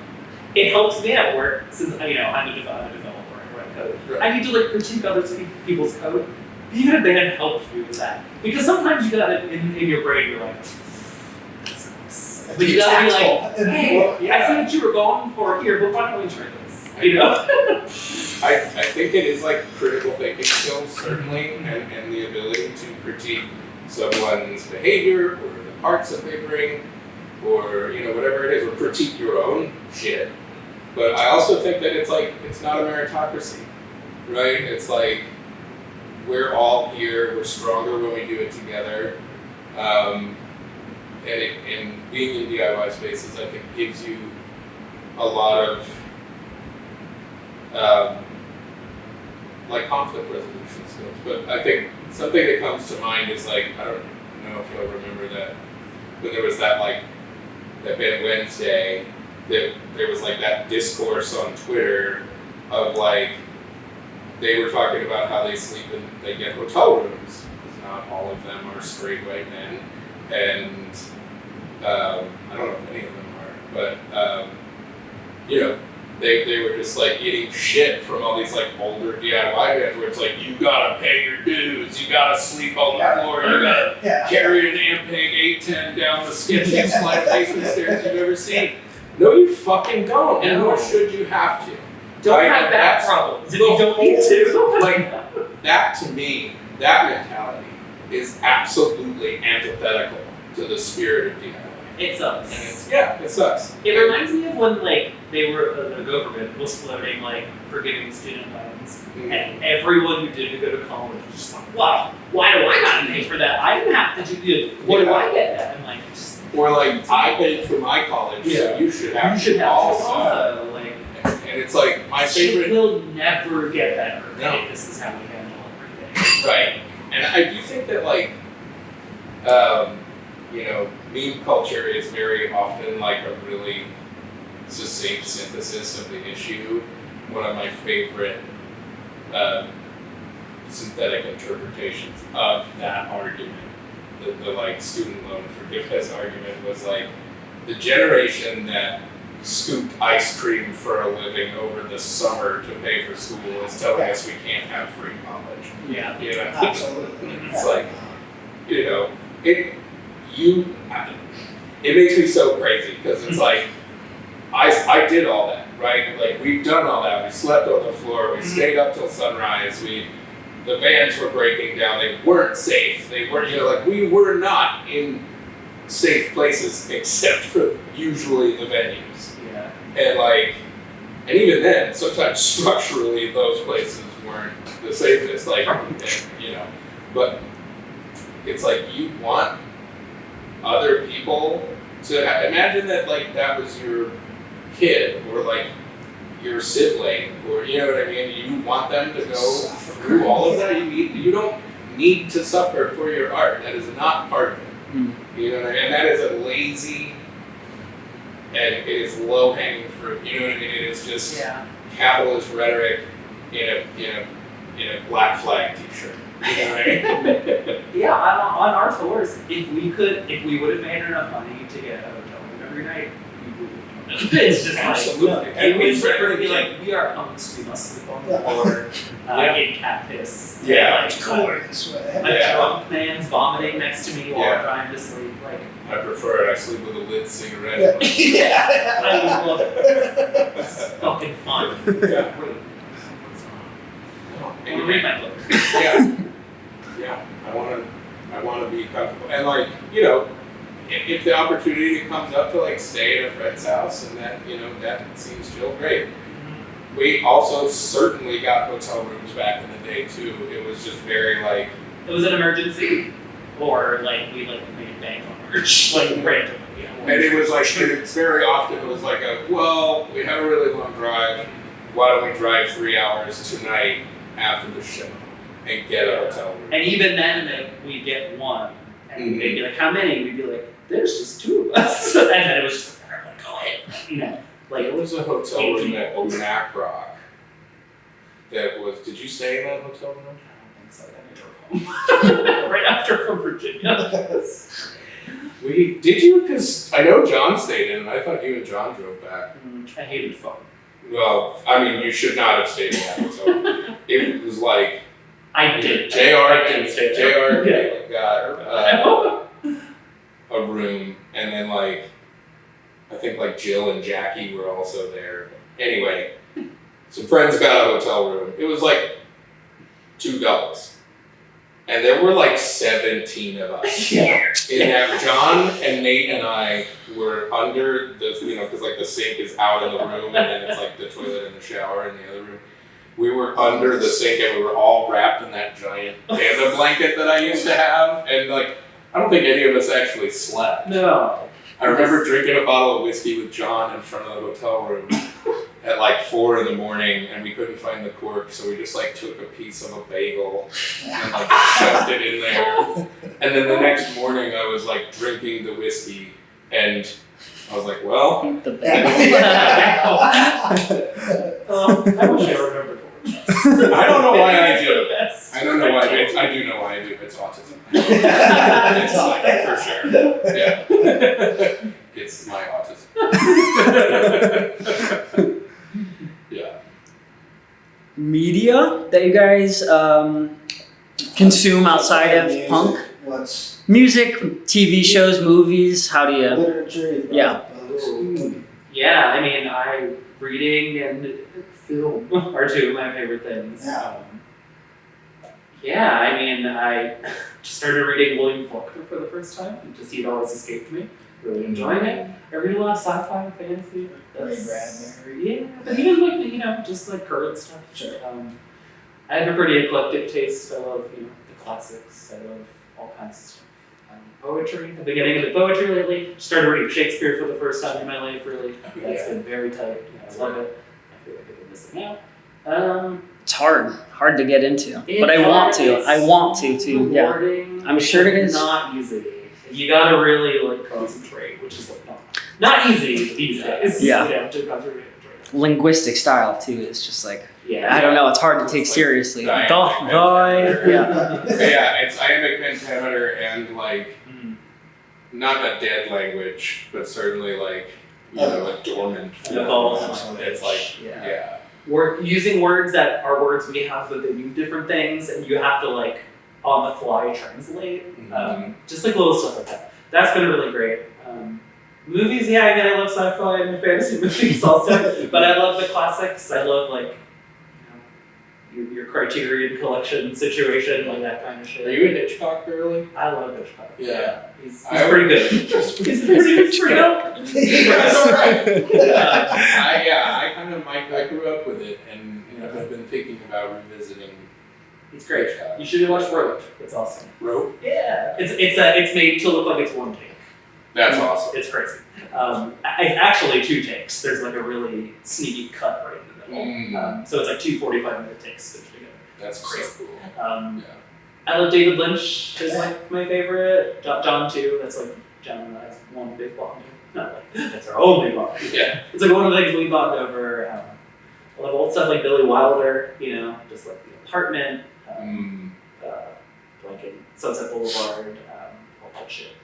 It helps me at work since, you know, I'm a developer, I write code. Right. I need to, like, critique other people's code. Being in a band helps me with that. Because sometimes you got it in your brain, you're like, that sucks. But you gotta be like, hey, I see what you were going for here, but why don't we try this? You know? I think it is like critical thinking skills, certainly, and the ability to critique someone's behavior or the parts that they bring, or, you know, whatever it is, or critique your own shit. But I also think that it's like, it's not a meritocracy, right? It's like, we're all here, we're stronger when we do it together. And being in DIY spaces, I think, gives you a lot of like conflict resolution skills. But I think something that comes to mind is like, I don't know if you'll remember that when there was that like that band Wednesday, that there was like that discourse on Twitter of like they were talking about how they sleep in, they get hotel rooms because not all of them are straight white men, and I don't know if any of them are, but you know, they were just like getting shit from all these like older DIY bands where it's like, you gotta pay your dues, you gotta sleep on the floor, you gotta carry an Ampeg 810 down the sketchiest flight of basement stairs you've ever seen. No, you fucking don't, and nor should you have to. Don't have back problems if you don't need to. Like, that to me, that mentality is absolutely antithetical to the spirit of DIY. It sucks. And it's, yeah, it sucks. It reminds me of when, like, they were, the government was floating, like, forgiving student loans. Mm-hmm. And everyone who didn't go to college was just like, wow, why do I gotta pay for that? I didn't have to do it. What do I get that? And, like, just. Or, like, I paid for my college, so you should have to also. Like, and it's like, my favorite. Shit will never get better. No. If this is how we handle everything. Right. And I do think that, like, you know, meme culture is very often like a really succinct synthesis of the issue. One of my favorite synthetic interpretations of that argument, the like student loan forgiveness argument, was like the generation that scooped ice cream for a living over the summer to pay for school is telling us we can't have free college. Yeah. You know? Absolutely. It's like, you know, it makes me so crazy because it's like, I did all that, right? Like, we've done all that. We slept on the floor. We stayed up till sunrise. The vans were breaking down. They weren't safe. They weren't, like, we were not in safe places except for usually the venues. Yeah. And even then, sometimes structurally, those places weren't the safest. Like, but it's like you want other people to imagine that, like, that was your kid or like your sibling, or you know what I mean. You want them to go through all of that. You don't need to suffer for your art. That is not part of it. You know what I mean? And that is a lazy and it is low hanging fruit. You know what I mean? It is just capitalist rhetoric in a Black Flag T-shirt. You know what I mean? Yeah, on our tours, if we would have made enough money to get a hotel room every night, we would have. It's just Absolutely. And we'd literally be like, we are punks, we must sleep on the floor, get cat piss. Yeah. It's cooler this way. A drunk man's vomiting next to me while I'm trying to sleep. Like, I prefer it. I sleep with a lit cigarette. Yeah. I love it. It's fucking fun. Yeah. Great. I want to read my book. Yeah. I want to be comfortable, and like, if the opportunity comes up to like stay at a friend's house and that that seems chill, great. We also certainly got hotel rooms back in the day too. It was just very like, it was an emergency, or like we made bank on merch, like randomly. And it was like, it's very often it was like we had a really long drive. Why don't we drive 3 hours tonight after the show and get a hotel room? And even then, like, we'd get one, and they'd be like, "How many?" We'd be like, "There's just 2 of us." And then it was just like, "Everyone, go ahead." Like, there was a hotel room at Macrock that was. Did you stay in that hotel room? I don't think so. I drove home right after from Virginia. Did you? Because I know John stayed in, and I thought you and John drove back. I hated fun. Well, I mean, you should not have stayed in that hotel room. It was like I did. JR Yeah. got a room, and then like I think like Jill and Jackie were also there. Anyway, some friends got a hotel room. It was like $2. And there were like 17 of us. Yeah. In that, John and Nate and I were under the, because like the sink is out in the room and then it's like the toilet and the shower in the other room. We were under the sink and we were all wrapped in that giant panda blanket that I used to have. And like, I don't think any of us actually slept. No. I remember drinking a bottle of whiskey with John in front of the hotel room at like 4 a.m. and we couldn't find the cork, so we just like took a piece of a bagel and like shoved it in there. And then the next morning I was like drinking the whiskey and I was like, well. The I wish I remembered. I don't know why I do. Best. I don't know why. I do know why I do. It's autism. It's like, for sure. Yeah. It's my autism. Yeah. media that you guys consume outside of Music, punk? What's Music, TV shows, movies. How do you? literature? Yeah. Yeah, I mean, reading and film are 2 of my favorite things. I mean, I just started reading William Faulkner for the first time. He'd always escaped me. Really enjoying it. I read a lot of sci-fi and fantasy. Ray Bradbury. Yeah, but even like just like current stuff. Sure. I have a pretty eclectic taste. I love the classics. I love all kinds of stuff. Poetry. I've been getting into poetry lately. Started reading Shakespeare for the first time in my life. Really, that's been very tight. I love it. I feel like I've been missing out. It's hard to get into, It's but I want hard. to. I want to too. Yeah. Rewarding. I'm sure it is. Not easy. You gotta really like concentrate, which is like not easy these days. Yeah. To concentrate. Linguistic style too is just like Yeah. I don't know. It's hard to take Like seriously. iambic Yeah. Yeah, it's iambic pentameter and like not a dead language, but certainly like a dormant An evolved form. language. It's like Yeah. We're using words that are words we have, but they mean different things, and you have to like on the fly translate. Just like little stuff like that. That's been really great. Movies, yeah, I mean, I love sci-fi and fantasy movies also, but I love the classics. I love like your Criterion collection situation, like that kind of shit. Are you a Hitchcock girly? I love Hitchcock. Yeah. He's I pretty good. He's pretty good. That's all right. I kind of I grew up with it, and I've been thinking about revisiting. It's great. Hitchcock. You should watch Rope. It's awesome. Rope. Yeah. It's made to look like it's one take. That's awesome. It's crazy. Actually, 2 takes. There's like a really sneaky cut right in the middle. So it's like 2 45-minute takes stitched together. That's crazy. so cool. I love David Lynch is like my favorite. John too. That's like John and I's one big bond. Not like that's our only bond. Yeah. It's like one of the things we bond over. I love old stuff like Billy Wilder. Just like The Apartment. Like in Sunset Boulevard. All that shit.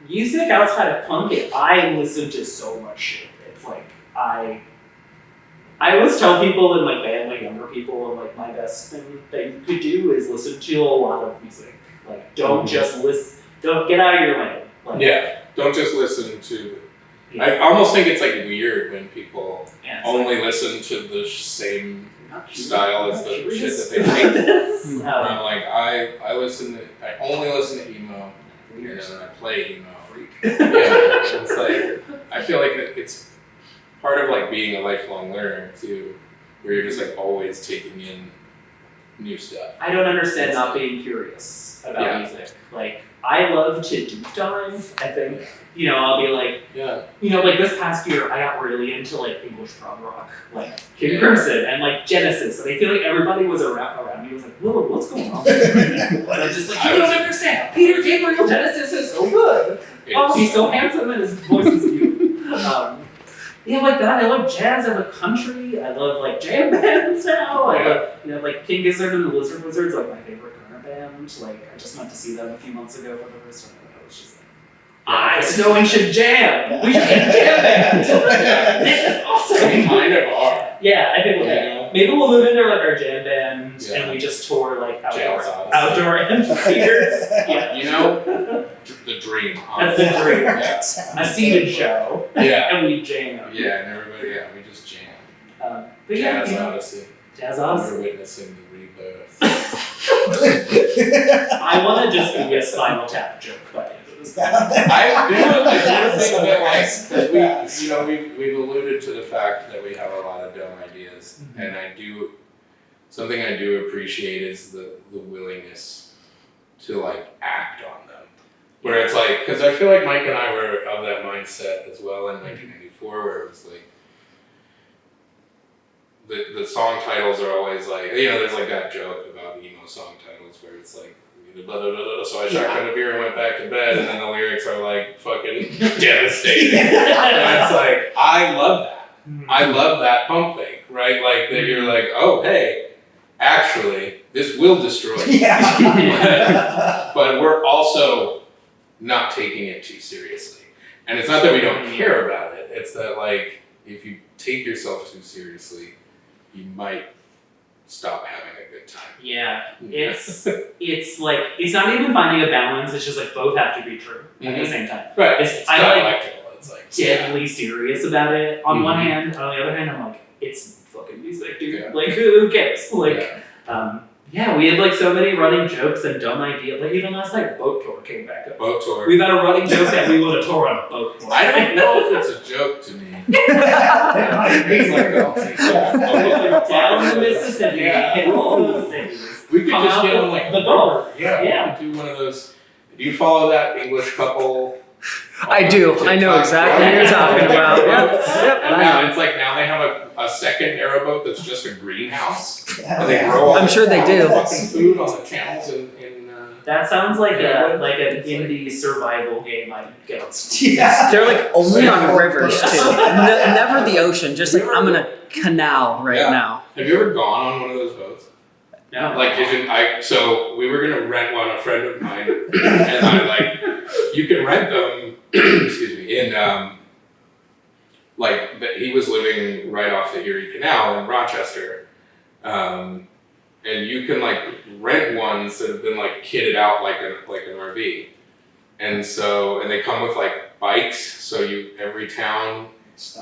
Music outside of punk, I listen to so much shit. It's like I always tell people in my band, like younger people, like my best thing that you could do is listen to a lot of music. Like don't just listen. Don't get out of your lane. Like, Don't just listen to. Yeah. I almost think it's like weird when people Yeah, it's only listen to the same not style as the curious shit that they about make. this. Where I'm like I only listen to emo, and then I play emo. It's like I feel like it's part of like being a lifelong learner too, where you're just like always taking in new stuff. I don't understand not being curious about music. Like I love to deep dive. I think I'll be like like this past year I got really into like English prog rock, like King Crimson and like Genesis, and I feel like everybody was around me was like, Willow, what's going on? And I'm just like, you don't understand. Peter Gabriel Genesis is so good. He's so handsome and his voice is beautiful. Like that. I love jazz. I love country. I love like jam bands now. I love like King Gizzard and the Lizard Wizards, like my favorite current band. Like I just went to see them a few months ago for the first time. I was just like, Snow and should jam. We should get a jam band. This is awesome. We kind of are. Yeah, I think maybe we'll move into like our jam band and we just tour like outdoor amphitheaters. Yeah. The dream. That's the dream. Yeah. A seated show. Yeah. And we jam. Yeah, and everybody, we just jam. But Jazz Odyssey. Jazz Odyssey. We're witnessing the rebirth. I want to just be a Spinal Tap joke by the end of this. I do think that like we've alluded to the fact that we have a lot of dumb ideas, and something I do appreciate is the willingness to like act on them. Where it's like, because I feel like Mike and I were of that mindset as well in 1994, where it was like the song titles are always like, there's like that joke about emo song titles where it's like, blah, blah, blah, blah, so I shotgunned a beer and went back to bed, and then the lyrics are like fucking devastating. And it's like, I love that. I love that pump thing, right? Like that you're like, oh hey, actually, this will destroy you. But we're also not taking it too seriously. And it's not that we don't care about it, it's that like, if you take yourself too seriously, you might stop having a good time. Yeah, it's like, it's not even finding a balance, it's just like both have to be true at the same time. Right, it's I dialectical. It's like deadly serious about it on one hand, on the other hand I'm like, it's fucking music, dude. Like who cares? Like we had like so many running jokes and dumb ideas. Like even last night, Boat Tour came back up. Boat Tour. We've had a running joke that we would have tour on a boat tour. I don't know if it's a joke to me. Down the Mississippi, in all the cities. We could just get on like the boat. Yeah. We could do one of those. Do you follow that English couple? I do. I know exactly what you're talking about. Yep. And now it's like they have a second airboat that's just a greenhouse. And they grow all I'm sure they do. fucking food on the channels in That sounds like an indie survival game I'd go. Yeah. They're like only on rivers Yeah. too. Never the ocean. Just like I'm in a canal right Yeah. now. Have you ever gone on one of those boats? No. Like, so we were gonna rent one, a friend of mine, and I like, you can rent them, excuse me, in, he was living right off the Erie Canal in Rochester, and you can like rent ones that have been like kitted out like an RV, and they come with like bikes, so every town,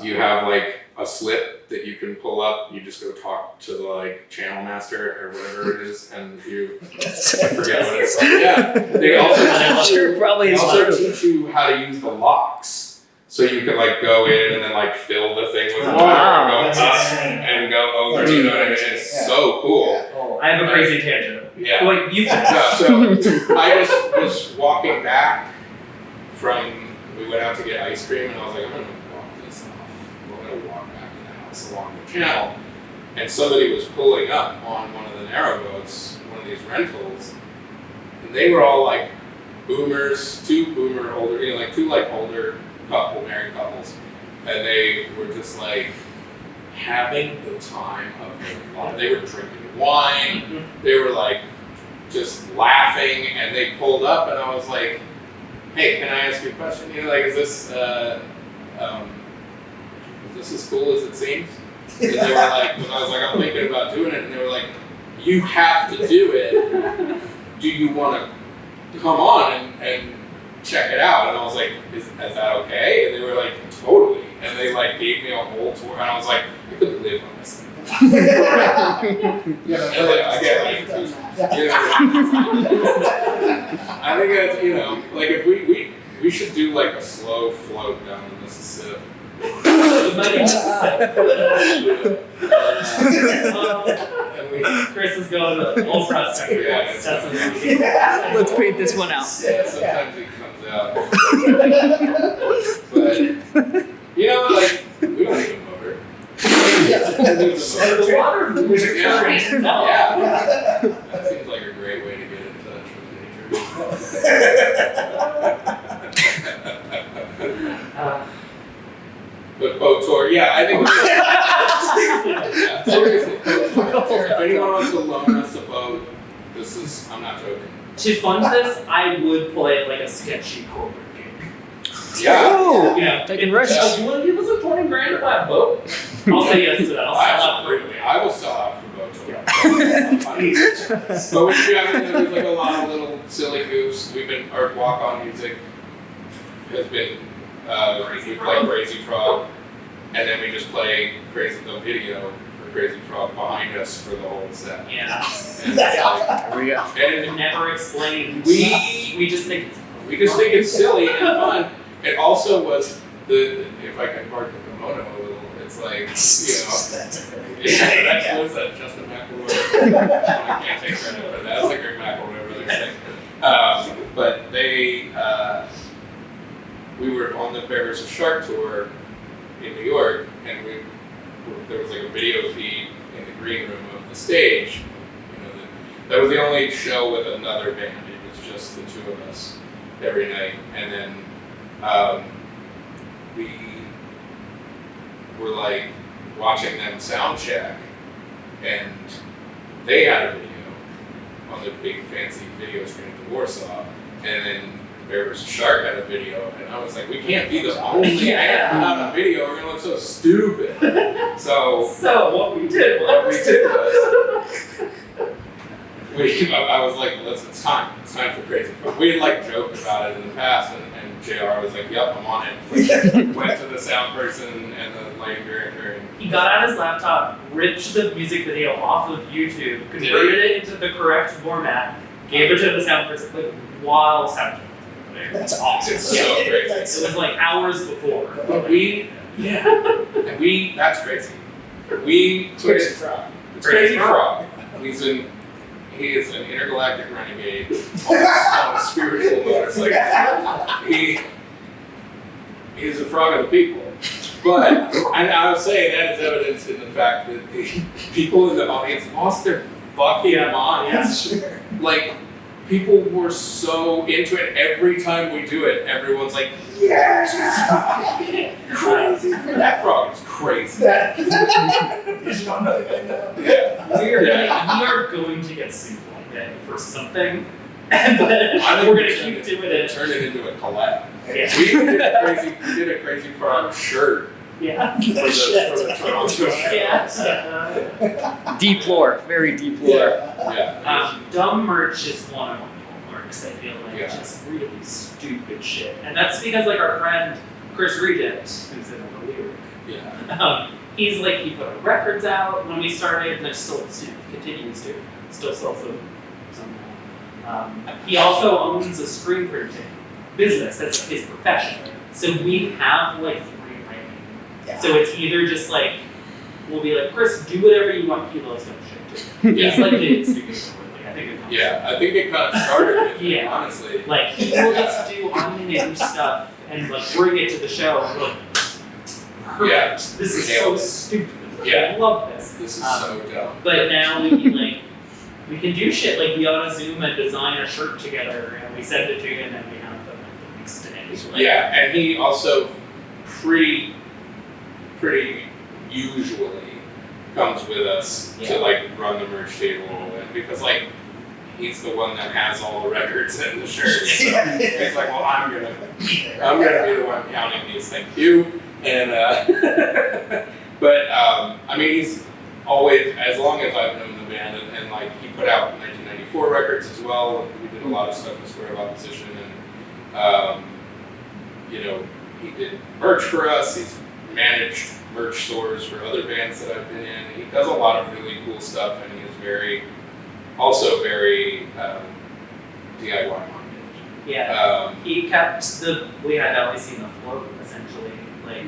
you have like a slip that you can pull up. You just go talk to the like channel master or whatever it is, and you I forget what it's like. Yeah, they also Probably is true. teach you how to use the locks, so you can like go in and then like fill the thing with water, Wow. and go up and go over. You know what I mean? It's so cool. Oh, I have a crazy tangent. Yeah. Wait, you finish. Yeah, so I just was walking back we went out to get ice cream, and I was like, I'm gonna walk this off. We're gonna walk back to the house along the channel. And somebody was pulling up on one of the narrowboats, one of these rentals, and they were all like boomers, two older married couples, and they were just like having the time of their life. They were drinking wine, they were like just laughing, and they pulled up, and I was like, hey, can I ask you a question? You know, like, is this as cool as it seems? And they were like, when I was like, I'm thinking about doing it, and they were like, you have to do it. Do you want to come on and check it out? And I was like, is that okay? And they were like, totally. And they like gave me a whole tour, and I was like, I could live on this thing. Yeah, And like, I get like, you know, I think that's, you know, like if we should do like a slow float down the Mississippi. Chris is going to Old Prospect. Yeah, That's it's- Let's paint this one out. Yeah, sometimes it comes out. But you know, like we don't need a motor. The water moves are Yeah. no. Yeah. That seems like a great way to get in touch with nature. But boat tour, yeah, I think. Yeah, seriously. If anyone wants to loan us a boat, I'm not joking. To fund this, I would play like a sketchy corporate game. Yeah. Ooh, Yeah. taking risks. Yeah. You want to give us a 20 grand to buy a boat? I'll say yes to that. I'll sell out for you. I will sell out for boat tour. But we do have there's like a lot of little silly goofs. Our walk-on music has been we play Crazy Frog, and then we just play the video for Crazy Frog behind us for the whole set. Yeah. And, There we go. and Never explained. We just think it's it's silly and fun. It also was if I can part the kimono a little, it's like, you know, that's Justin McElroy. I can't take credit for that. That's like Greg McElroy really saying. But we were on the Bear vs. Shark tour in New York, and there was like a video feed in the green room of the stage. You know, that was the only show with another band. It was just the two of us every night, and then we were like watching them sound check, and they had a video on the big fancy video screen at the Warsaw, and then Bear vs. Shark had a video, and I was like, we can't be the only band without a video, we're gonna look so stupid. So what we did was I was like, it's time for Crazy Frog. We had like joked about it in the past, and JR was like, yep, I'm on it. Went to the sound person and the lighting director. And he got out his laptop, ripped the music video off of YouTube, converted it into the correct format, gave it to the sound person, like while sound check. That's awesome. It's so crazy. It was like hours before. But that's crazy. Crazy Frog. It's Crazy Frog. He is an intergalactic renegade on a spiritual note. It's like he is a frog of the people. But and I would say that is evidence in the fact that the people in the audience lost their fucking minds. Sure. Like people were so into it. Every time we do it, everyone's like, crazy. That frog is crazy. You just don't know anything about it. Yeah. We are going to get sued one day for something, and then we're going to keep doing it. Turn it into a collab. Yeah. We did a crazy frog shirt Yeah. for the Toronto show. Yeah. Deep lore, very deep lore. Yeah. Dumb merch is one of my hallmarks. I feel like Yeah. just really stupid shit, and that's because like our friend Chris Reject, who's in the lyric, Yeah. he's like he put our records out when we started, and still continues to still sells them somehow. He also owns a screen printing business. That's his profession. So we have like 3 writing. Yeah. So it's either just like we'll be like, Chris, do whatever you want. He loves dumb shit too. He's like the speaking like I think it comes. Yeah, I think it kind of started with it, Yeah. honestly. Like he will just do animated stuff and like bring it to the show and we're like, perfect. Yeah. This is Nailed so it. stupid. Yeah. I love this. This is so dumb. But now we can like we can do shit like be on a Zoom and design a shirt together and we send it to you and then we have them like the next day. Like, Yeah, and he also pretty usually comes with us to Yeah. like run the merch table, and because like he's the one that has all the records and the shirts. So Yeah. he's like, well, I'm gonna be the one counting these. Thank you. And but I mean, he's always, as long as I've known the band, and like he put out 1994 records as well. We did a lot of stuff with Square of Opposition, and you know, he did merch for us. He's managed merch stores for other bands that I've been in. He does a lot of really cool stuff, and he is very DIY minded. Yeah. He kept we had always seen the float essentially, like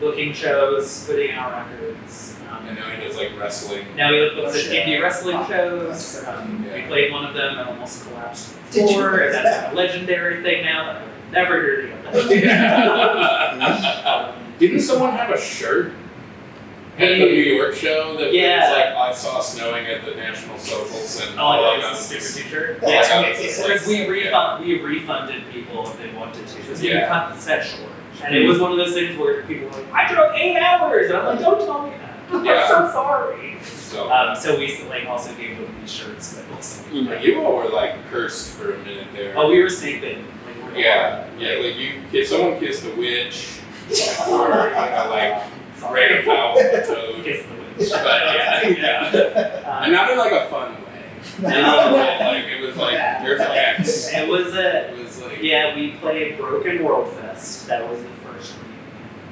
booking shows, putting out records. And now he does like wrestling. Now he books Oh, shit. indie wrestling shows. That's We Yeah. played one of them and almost collapsed Did you before, really? and that's like a legendary thing now that I've never heard again. Didn't someone have a shirt at the New York show that Yeah. was like, I saw snowing at the National Socials and Oh, all like I that got was a was stupid t-shirt? Yeah, Yeah, it's like we yeah. refunded people if they wanted to. Because we Yeah. cut the set short. And it was one of those things where people were like, I drove 8 hours! And I'm like, don't tell me that. Yeah. I'm so sorry. So, So we like also gave them these shirts that was but you all were like cursed for a minute there. oh, we were snake bitten. Like, we're Yeah, like if someone kissed a witch, or like ran afoul of a toad. Kiss the witch. But yeah. And not in like a fun way. Like it was like there's an X. It was It was like yeah, we played Broken World Fest. That was the first week.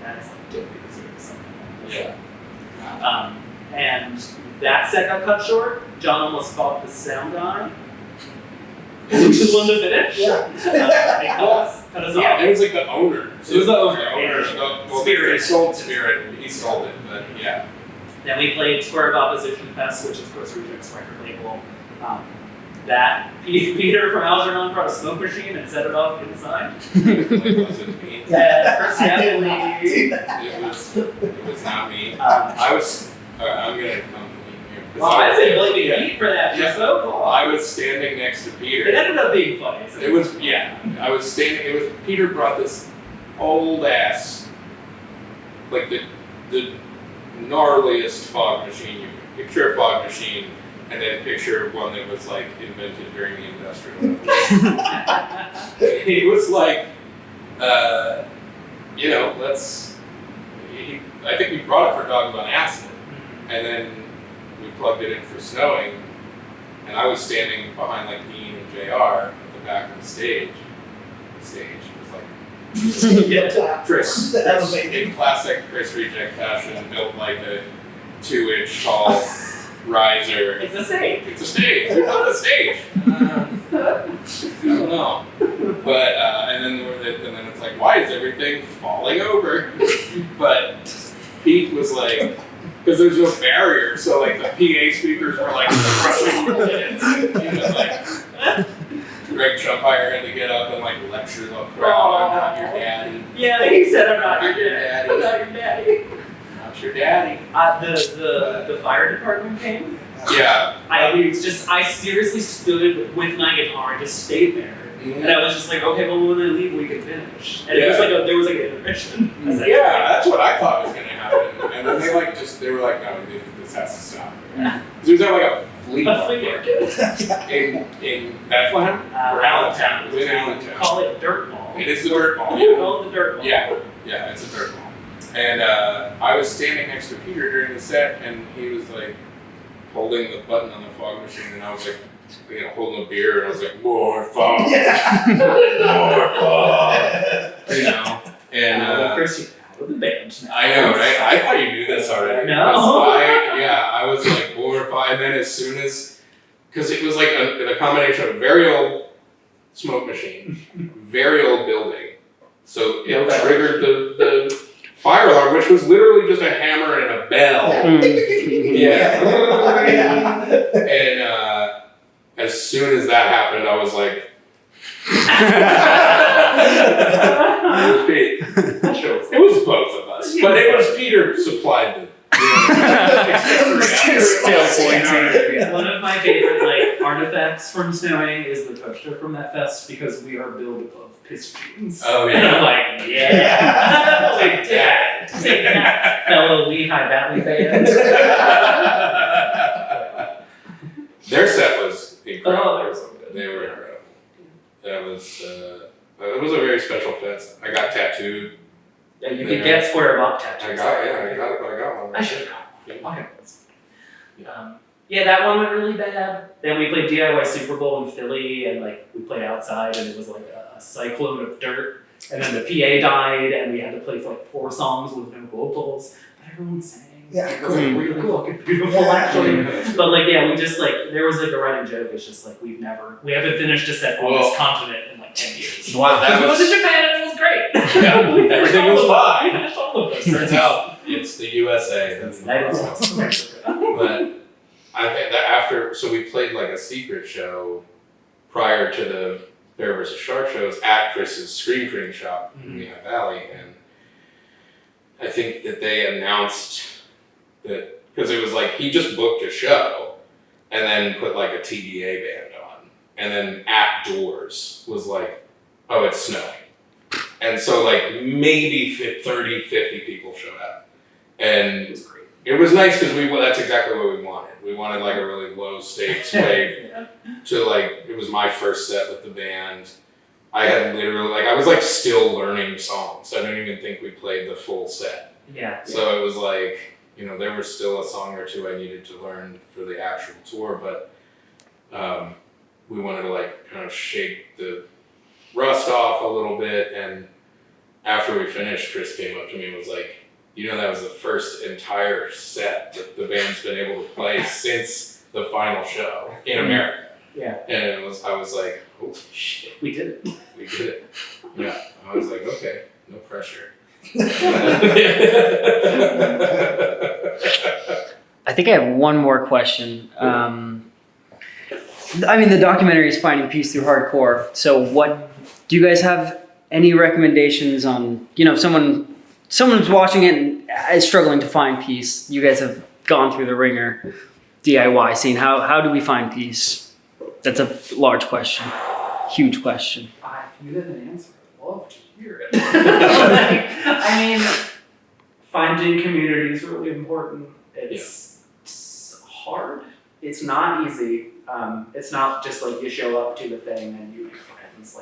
That's like dope because it was something like this. yeah. And that set got cut short. John almost fought the sound guy. Which is one to finish. Yeah. They cut us Yeah, off. it was like the owner. It was the owner, The owner. yeah. Well, Spirit. They sold Spirit. He sold it, but yeah. Then we played Square of Opposition Fest, which is Chris Reject's record label. That Peter from Algernon brought a smoke machine and set it off inside. It wasn't me. Chris I did not definitely. do that. It was not me. Um, I was. I'm gonna come clean here. 'Cause well, I say was- blaming yeah. Pete for that. You're Yeah. so cool. I was standing next to Peter. It ended up being funny. So It was I was standing. It was Peter brought this old ass, like the gnarliest fog machine you could picture a fog machine, and then picture one that was like invented during the Industrial Revolution. He was like, you know, I think we brought it for Dogs on Acid, and then we plugged it in for Snowing, and I was standing behind like Dean and JR at the back of the stage. It was like Yeah. Chris, Elevated. in classic Chris Reject fashion, built like a 2-inch tall riser. It's the same. It's a stage. We built a stage. I don't know. But and then it's like, why is everything falling over? But Pete was like, because there's no barrier, so like the PA speakers were like crushing the kids. He was like, Greg Chumpire had to get up and like lecture the crowd. I'm not your daddy. Yeah, he said I'm not Not your your daddy. daddy. I'm not your daddy. Not your daddy. The fire department came. Yeah. I seriously stood with my guitar and just stayed there. And I was just like, okay, well, when I leave, we can finish. And it was like there was like an intermission. Yeah, that's what I thought was gonna happen. And then they were like, no, this has to stop. So was that like a flea market in Bethlehem or Allentown? It was in Allentown. Call it dirt mall. It is the dirt mall. Call it the dirt mall. Yeah, it's a dirt mall. And I was standing next to Peter during the set, and he was like holding the button on the fog machine, and I was like, holding a beer, and I was like, more fog, more fog, And Chris, you're out of the band. I know, right? I thought you knew this already. No. I was like more fog, and then as soon as, because it was like a combination of very old smoke machine, very old building, so it triggered the fire alarm, which was literally just a hammer and a bell. And as soon as that happened, I was like, it was both of us, but it was Peter supplied the Still pointing. One of my favorite artifacts from snowing is the poster from that fest because we are built above pistons. Oh yeah. And I'm like, take that, fellow Lehigh Valley band. Their set was incredible. Oh, they were so good. They were incredible. That was it was a very special fest. I got tattooed. Yeah, you could get square up tattoos. I got one. I should have got one. Okay. That one went really bad. Then we played DIY Super Bowl in Philly, and we played outside, and it was like a cyclone of dirt. And then the PA died, and we had to play for 4 songs with no vocals. But everyone sang. Yeah. It was really fucking beautiful, actually. But we just there was a running joke. It's just we haven't finished a set on this continent in 10 years. Wow, that we went to Japan and it was great. Everything was fine. We finished all of those. Turns out it's the USA. That is awesome. But I think that so we played a secret show prior to the Bear vs. Shark shows at Chris's Scream Cream shop in Lehigh Valley, and I think that they announced that because it was he just booked a show and then put a TBA band on, and then at doors was oh, it's snowing. And so maybe 30, 50 people showed up. And it was nice because that's exactly what we wanted. We wanted a really low stakes way to it was my first set with the band. I had literally I was still learning songs. I don't even think we played the full set. So it was there was still a song or two I needed to learn for the actual tour, but we wanted to kind of shake the rust off a little bit. And after we finished, Chris came up to me and was like, that was the first entire set that the band's been able to play since the final show in America. Yeah. And I was like, holy shit. We did it. We did it. Yeah. I was like, okay, no pressure. I think I have one more question. The documentary is Finding Peace Through Hardcore. So do you guys have any recommendations on, if someone's watching it and is struggling to find peace? You guys have gone through the ringer DIY scene. How do we find peace? That's a large question. Huge question. If you have an answer, I'd love to hear it. Finding community is really important. It's hard. It's not easy. It's not just you show up to the thing and you make friends.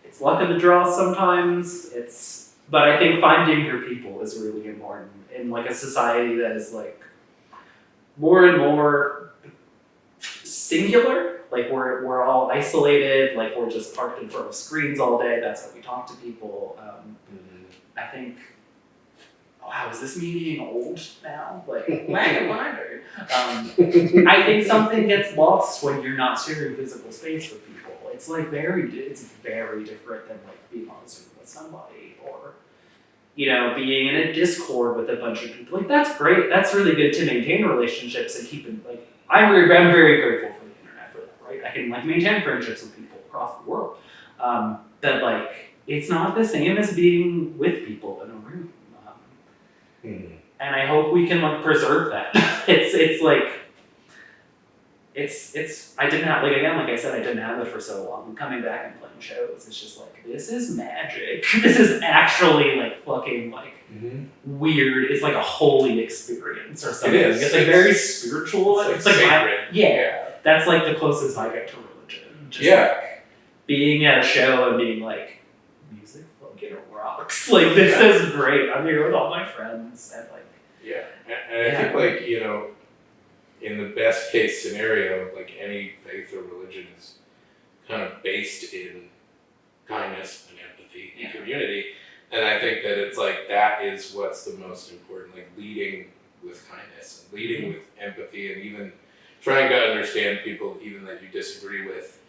It's luck of the draw sometimes. But I think finding your people is really important in a society that is more and more singular. We're all isolated. We're just parked in front of screens all day. That's how we talk to people. I think. Wow, is this me being old now? Wonder. I think something gets lost when you're not sharing physical space with people. It's very different than being on Zoom with somebody or being in a Discord with a bunch of people. That's great. That's really good to maintain relationships and keep them I'm very grateful for the internet for that, right? I can maintain friendships with people across the world. But it's not the same as being with people in a room. And I hope we can preserve that. It's I didn't have, like, again, like I said, I didn't have it for so long. Coming back and playing shows, it's just like, this is magic. This is actually, like, fucking, like, weird. It's like a holy experience or something. It is. It's like very spiritual. It's like sacred. That's like the closest I get to religion. Just like being at a show and being like, music fucking rocks. Like, this is great. I'm here with all my friends and like. Yeah, and I think, like, you know, in the best case scenario, like any faith or religion is kind of based in kindness and empathy and community. And I think that it's like that is what's the most important, like leading with kindness and leading with empathy and even trying to understand people even that you disagree with,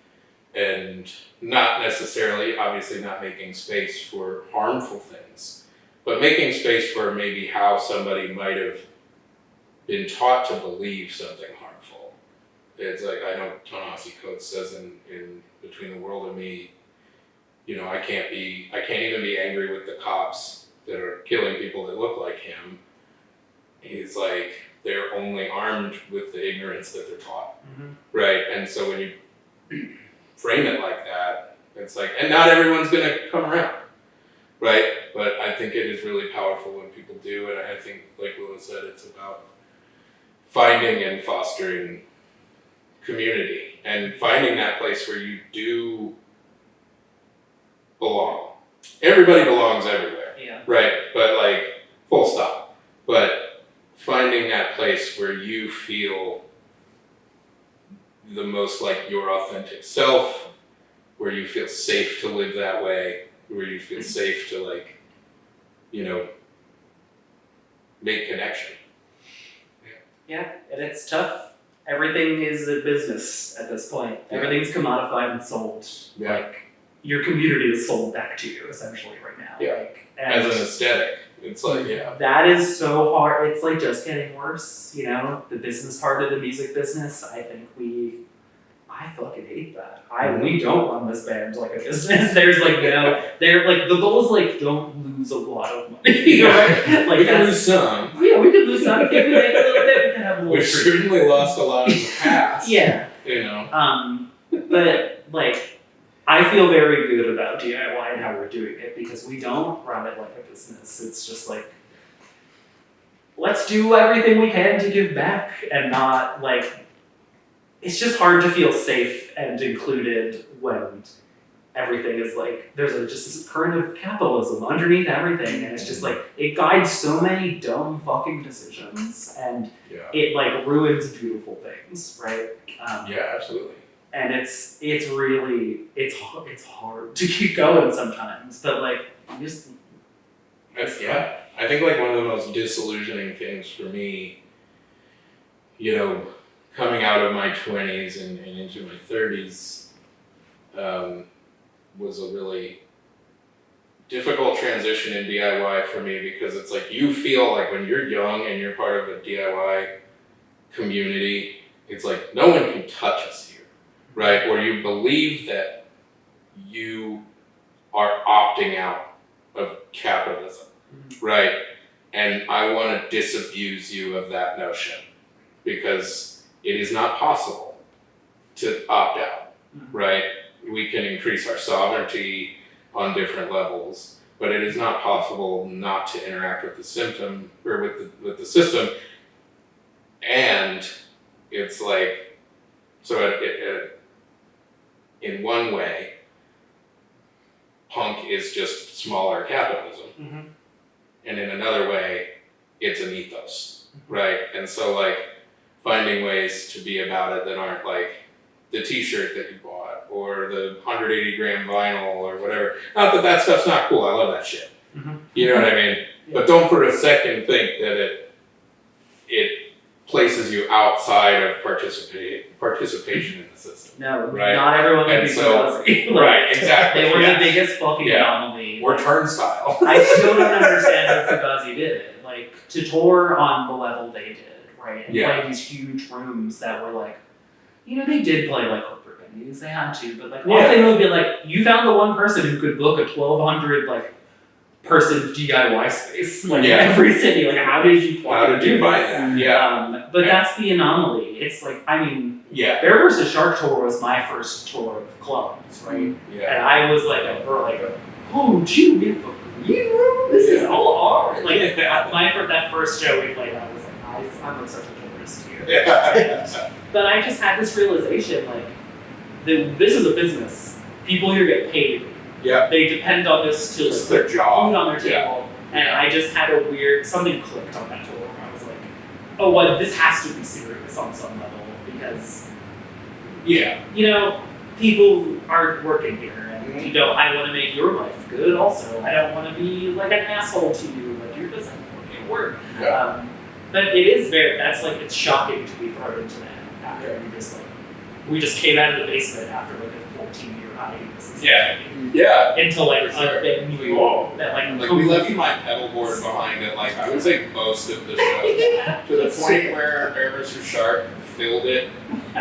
and not necessarily, obviously not making space for harmful things, but making space for maybe how somebody might have been taught to believe something harmful. It's like, I know Ta-Nehisi Coates says in Between the World and Me, you know, I can't even be angry with the cops that are killing people that look like him. He's like, they're only armed with the ignorance that they're taught, right? And so when you frame it like that, it's like, and not everyone's gonna come around, right? But I think it is really powerful when people do, and I think, like Willow said, it's about finding and fostering community and finding that place where you do belong. Everybody belongs everywhere, right? But like, full stop. But finding that place where you feel the most like your authentic self, where you feel safe to live that way, where you feel safe to, like, you know, make connection. Yeah, and it's tough. Everything is a business at this point. Everything's commodified and sold. Yeah. Like, your community is sold back to you, essentially, right now. Yeah. Like, and As an aesthetic, it's like, that is so hard. It's like just getting worse, you know? The business part of the music business, I think I fucking hate that. We don't run this band like a business. There's like, the goal is like, don't lose a lot of money, right? Like, we can lose some. Yeah, we could lose some. If we make a little bit, we can have a little. We've certainly lost a lot in the past. Yeah. You know. But like, I feel very good about DIY and how we're doing it because we don't run it like a business. It's just like, let's do everything we can to give back and not like. It's just hard to feel safe and included when everything is like, there's just this current of capitalism underneath everything, and it's just like, it guides so many dumb fucking decisions, and it like ruins beautiful things, right? Yeah, absolutely. And it's really, it's hard to keep going sometimes, but like, you just... I think like one of the most disillusioning things for me, you know, coming out of my 20s and into my 30s, was a really difficult transition in DIY for me because it's like you feel like when you're young and you're part of a DIY community, it's like no one can touch us here, right? Or you believe that you are opting out of capitalism, right? And I want to disabuse you of that notion because it is not possible to opt out, right? We can increase our sovereignty on different levels, but it is not possible not to interact with the symptom or with the system. And it's like, so in one way, punk is just smaller capitalism, and in another way, it's an ethos, right? And so like finding ways to be about it that aren't like the t-shirt that you bought or the 180 gram vinyl or whatever. Not that that stuff's not cool. I love that shit. You know what I mean? Yeah. But don't for a second think that it places you outside of participation in the system. No, right? Not everyone can be so, like, right, exactly. They were the biggest fucking anomaly. Or turnstile. I still don't understand how Fugazi did it. Like, to tour on the level they did, right? And play these huge rooms that were like, you know, they did play like corporate venues, they had to, but like often it would be like, you found the one person who could book a 1,200 like person DIY space, like Yeah. every city. Like, how did you How did you do find this? that? Yeah. But that's the anomaly. It's like, I mean, Yeah. Bear vs. Shark tour was my first tour of clubs, right? Yeah. And I was like oh, gee, we have a green room? This is all ours. Like, that first show we played, I was like, I'm like such a tourist here. Yeah. But I just had this realization, like, this is a business. People here get paid. Yeah. They depend on this to It's put their job. food on their table. And I just had something clicked on that tour where I was like, oh, well, this has to be serious on some level because, Yeah. you know, people are working here. And, you know, I want to make your life good also. I don't want to be like an asshole to you. Like, you're just working at work. Yeah. But it is it's shocking to be thrown into that after we just came out of the basement after like a 14-year hiatus. Yeah. Yeah. Into like For sure. a thing that Like we left my pedal board behind at like I would say most of the show to the point where Bear vs. Shark filled it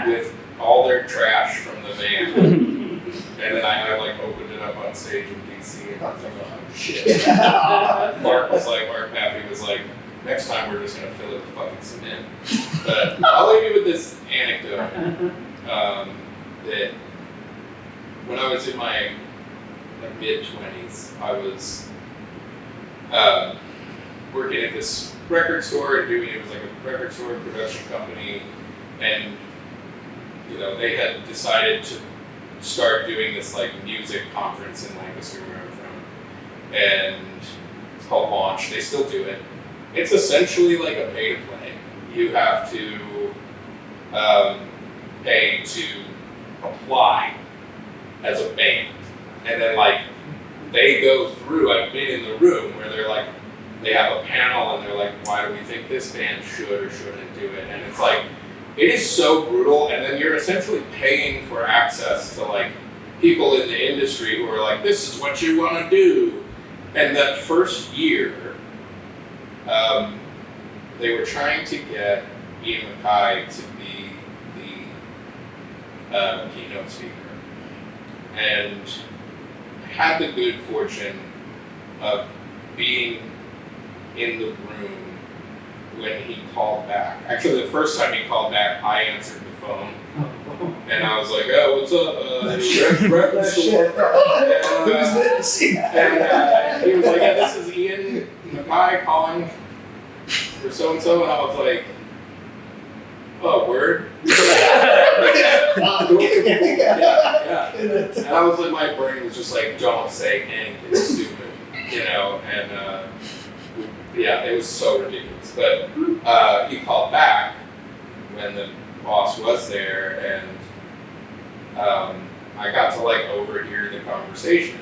with all their trash from the van, and then I like opened it up on stage in DC and I was like, oh shit. Mark Paffey was like, next time we're just gonna fill it with fucking cement. But I'll leave you with this anecdote that when I was in my mid-20s, I was working at this record store and it was like a record store production company, and you know they had decided to start doing this like music conference in Lancaster where I'm from, and it's called Launch. They still do it. It's essentially like a pay to play. You have to pay to apply as a band. And then like they go through, I've been in the room where they're like, they have a panel and they're like, why do we think this band should or shouldn't do it? And it's like, it is so brutal, and then you're essentially paying for access to like people in the industry who are like, this is what you want to do. And that first year, they were trying to get Ian MacKaye to be the keynote speaker. And had the good fortune of being in the room when he called back. Actually, the first time he called back, I answered the phone. And I was like, oh, what's up? Record store. Who's this? And he was like, yeah, this is Ian MacKaye calling for so-and-so. And I was like, oh, word? Yeah. And I was like, my brain was just like, don't say anything stupid, you know, and yeah, it was so ridiculous. But he called back when the boss was there, and I got to like overhear the conversation.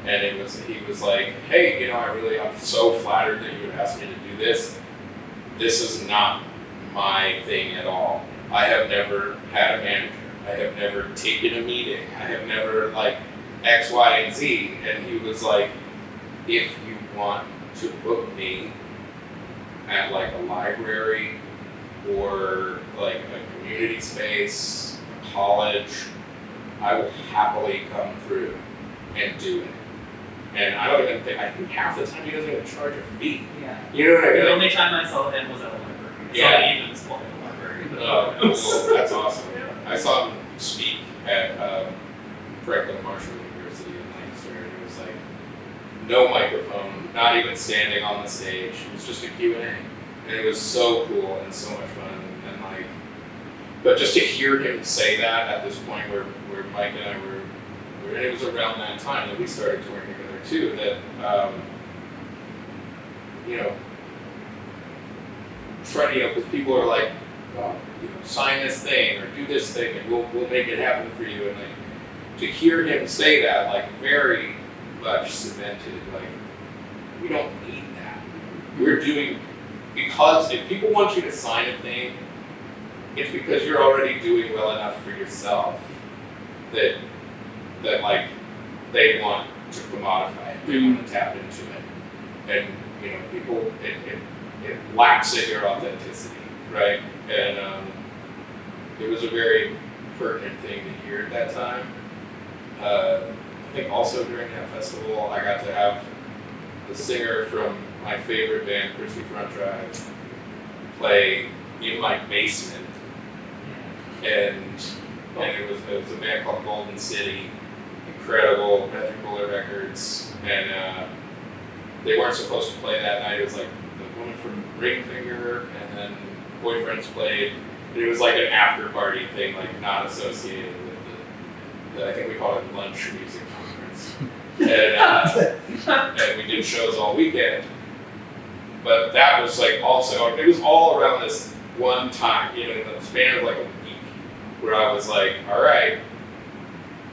And he was like, hey, you know, I'm so flattered that you would ask me to do this. This is not my thing at all. I have never had a manager. I have never taken a meeting. I have never like X, Y, and Z. And he was like, if you want to book me at like a library or like a community space, a college, I will happily come through and do it. And I think half the time he doesn't even charge a fee. Yeah. You know what I mean? The only time I saw him was at a library. Yeah. Even this point at a library. Oh, cool. That's awesome. I saw him speak at Franklin Marshall University in Lancaster, and it was like no microphone, not even standing on the stage. It was just a Q&A. And it was so cool and so much fun. And like, but just to hear him say that at this point where Mike and I were, and it was around that time that we started touring together too, that, you know, trying, you know, because people are like, oh, you know, sign this thing or do this thing and we'll make it happen for you. And like, to hear him say that, like, very much cemented, like, we don't need that. We're doing, because if people want you to sign a thing, it's because you're already doing well enough for yourself that like they want to commodify it, they want to tap into it, and you know people it lacks at your authenticity, right? And it was a very pertinent thing to hear at that time. I think also during that festival I got to have the singer from my favorite band, Christy Front Drive, play in my basement, and it was a band called Golden City, incredible, Patrick Buller Records, and they weren't supposed to play that night. It was like the woman from Ringfinger, and then Boyfriends played. It was like an after party thing, like not associated with the I think we call it lunch music conference. And we did shows all weekend. But that was like also, it was all around this one time, in the span of like a week, where I was like, all right,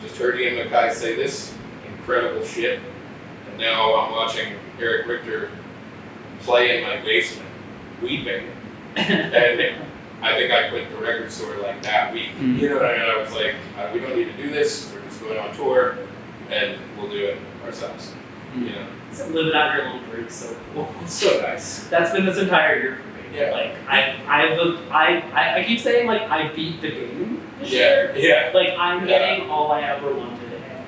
just heard Ian MacKaye say this incredible shit, and now I'm watching Eric Richter play in my basement, weeping. And I think I quit the record store like that week. You know what I mean? I was like, we don't need to do this. We're just going on tour, and we'll do it ourselves. You know? So living out your little dream is so cool. So nice. That's been this entire year for me. Yeah. Like I keep saying like I beat the game this year. Yeah. Like I'm getting all I ever wanted and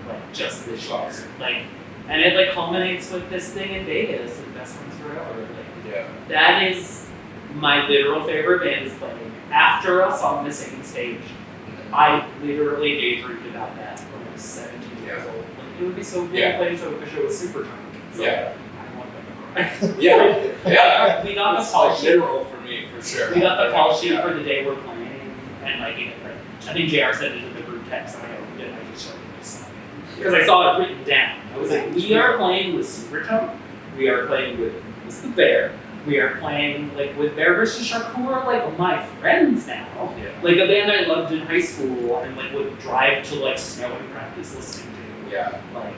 like just this year. Awesome. Like, and it like culminates with this thing in Vegas, the best ones forever. Like Yeah. that is my literal favorite band is playing after us on the same stage. I literally daydreamed about that when I was 17 years old. Like, it would be so cool to play a show with super drunk. So Yeah. I want them to cry. Yeah. Yeah. We got the It's call like sheet. literal for me, for sure. We got the call sheet Yeah. for the day we're playing, and like I think JR sent it in the group text, and I opened it and I just started signing. Because I saw it written down. I was like, we are playing with Supertone, we are playing with Who's the Bear, we are playing like with Bear vs. Shark, who are like my friends now. Yeah. Like a band I loved in high school and like would drive to like snowing practice listening to. Yeah. Like,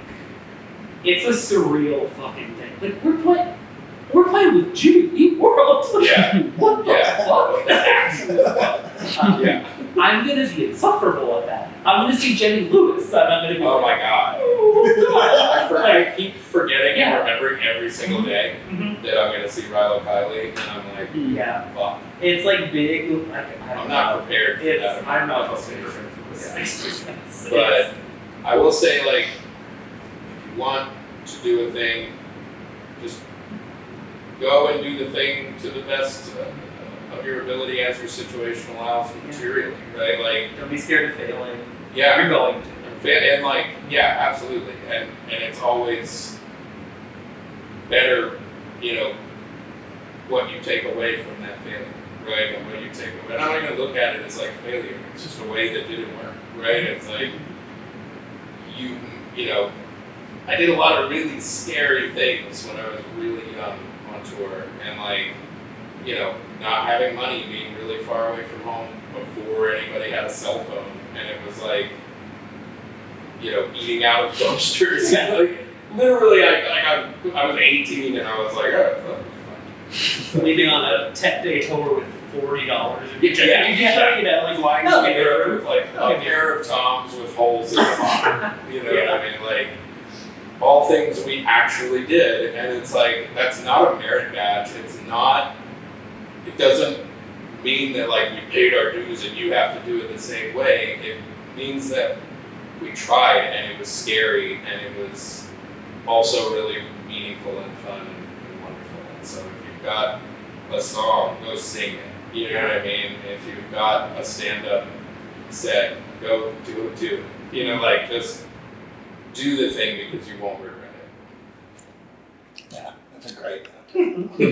it's a surreal fucking thing. Like we're playing with Jimmy Eat World. Yeah. What the Yeah. fuck? That's actually fun. Yeah. I'm gonna be insufferable at that. I'm gonna see Jenny Lewis, and I'm gonna be Oh my god. oh, God. I keep forgetting Yeah. and remembering every single day Mhm. that I'm gonna see Rilo Kiley, and I'm like, Yeah, fuck. it's like big. Like, I'm not prepared for It's that. I'm not conversation. prepared for this. Yeah. Makes no sense. But I will say, like, if you want to do a thing, just go and do the thing to the best of your ability as your situation allows materially, right? Like, Don't be scared of failing. yeah, You're going to. and like, yeah, absolutely, and it's always better, what you take away from that failure, right? And what you take away. And I don't even look at it as like failure. It's just a way that didn't work, right? It's like I did a lot of really scary things when I was really young on tour, and like, not having money, being really far away from home before anybody had a cell phone, and it was like, eating out of dumpsters. And like, literally, I was 18 and I was like, oh, that's fun. Leaving on a 10-day tour with $40. Yeah. Like Flying no, to Europe with like Oh, a pair of Toms with holes in the bottom. Yeah. I mean, like, all things we actually did, and it's like, that's not a merit badge. It doesn't mean that like we paid our dues and you have to do it the same way. It means that we tried, and it was scary, and it was also really meaningful and fun and wonderful. And so if you've got a song, go sing it. You know what I mean? If you've got a stand-up set, go do it too. Like, just do the thing because you won't regret it. Yeah, that's a great.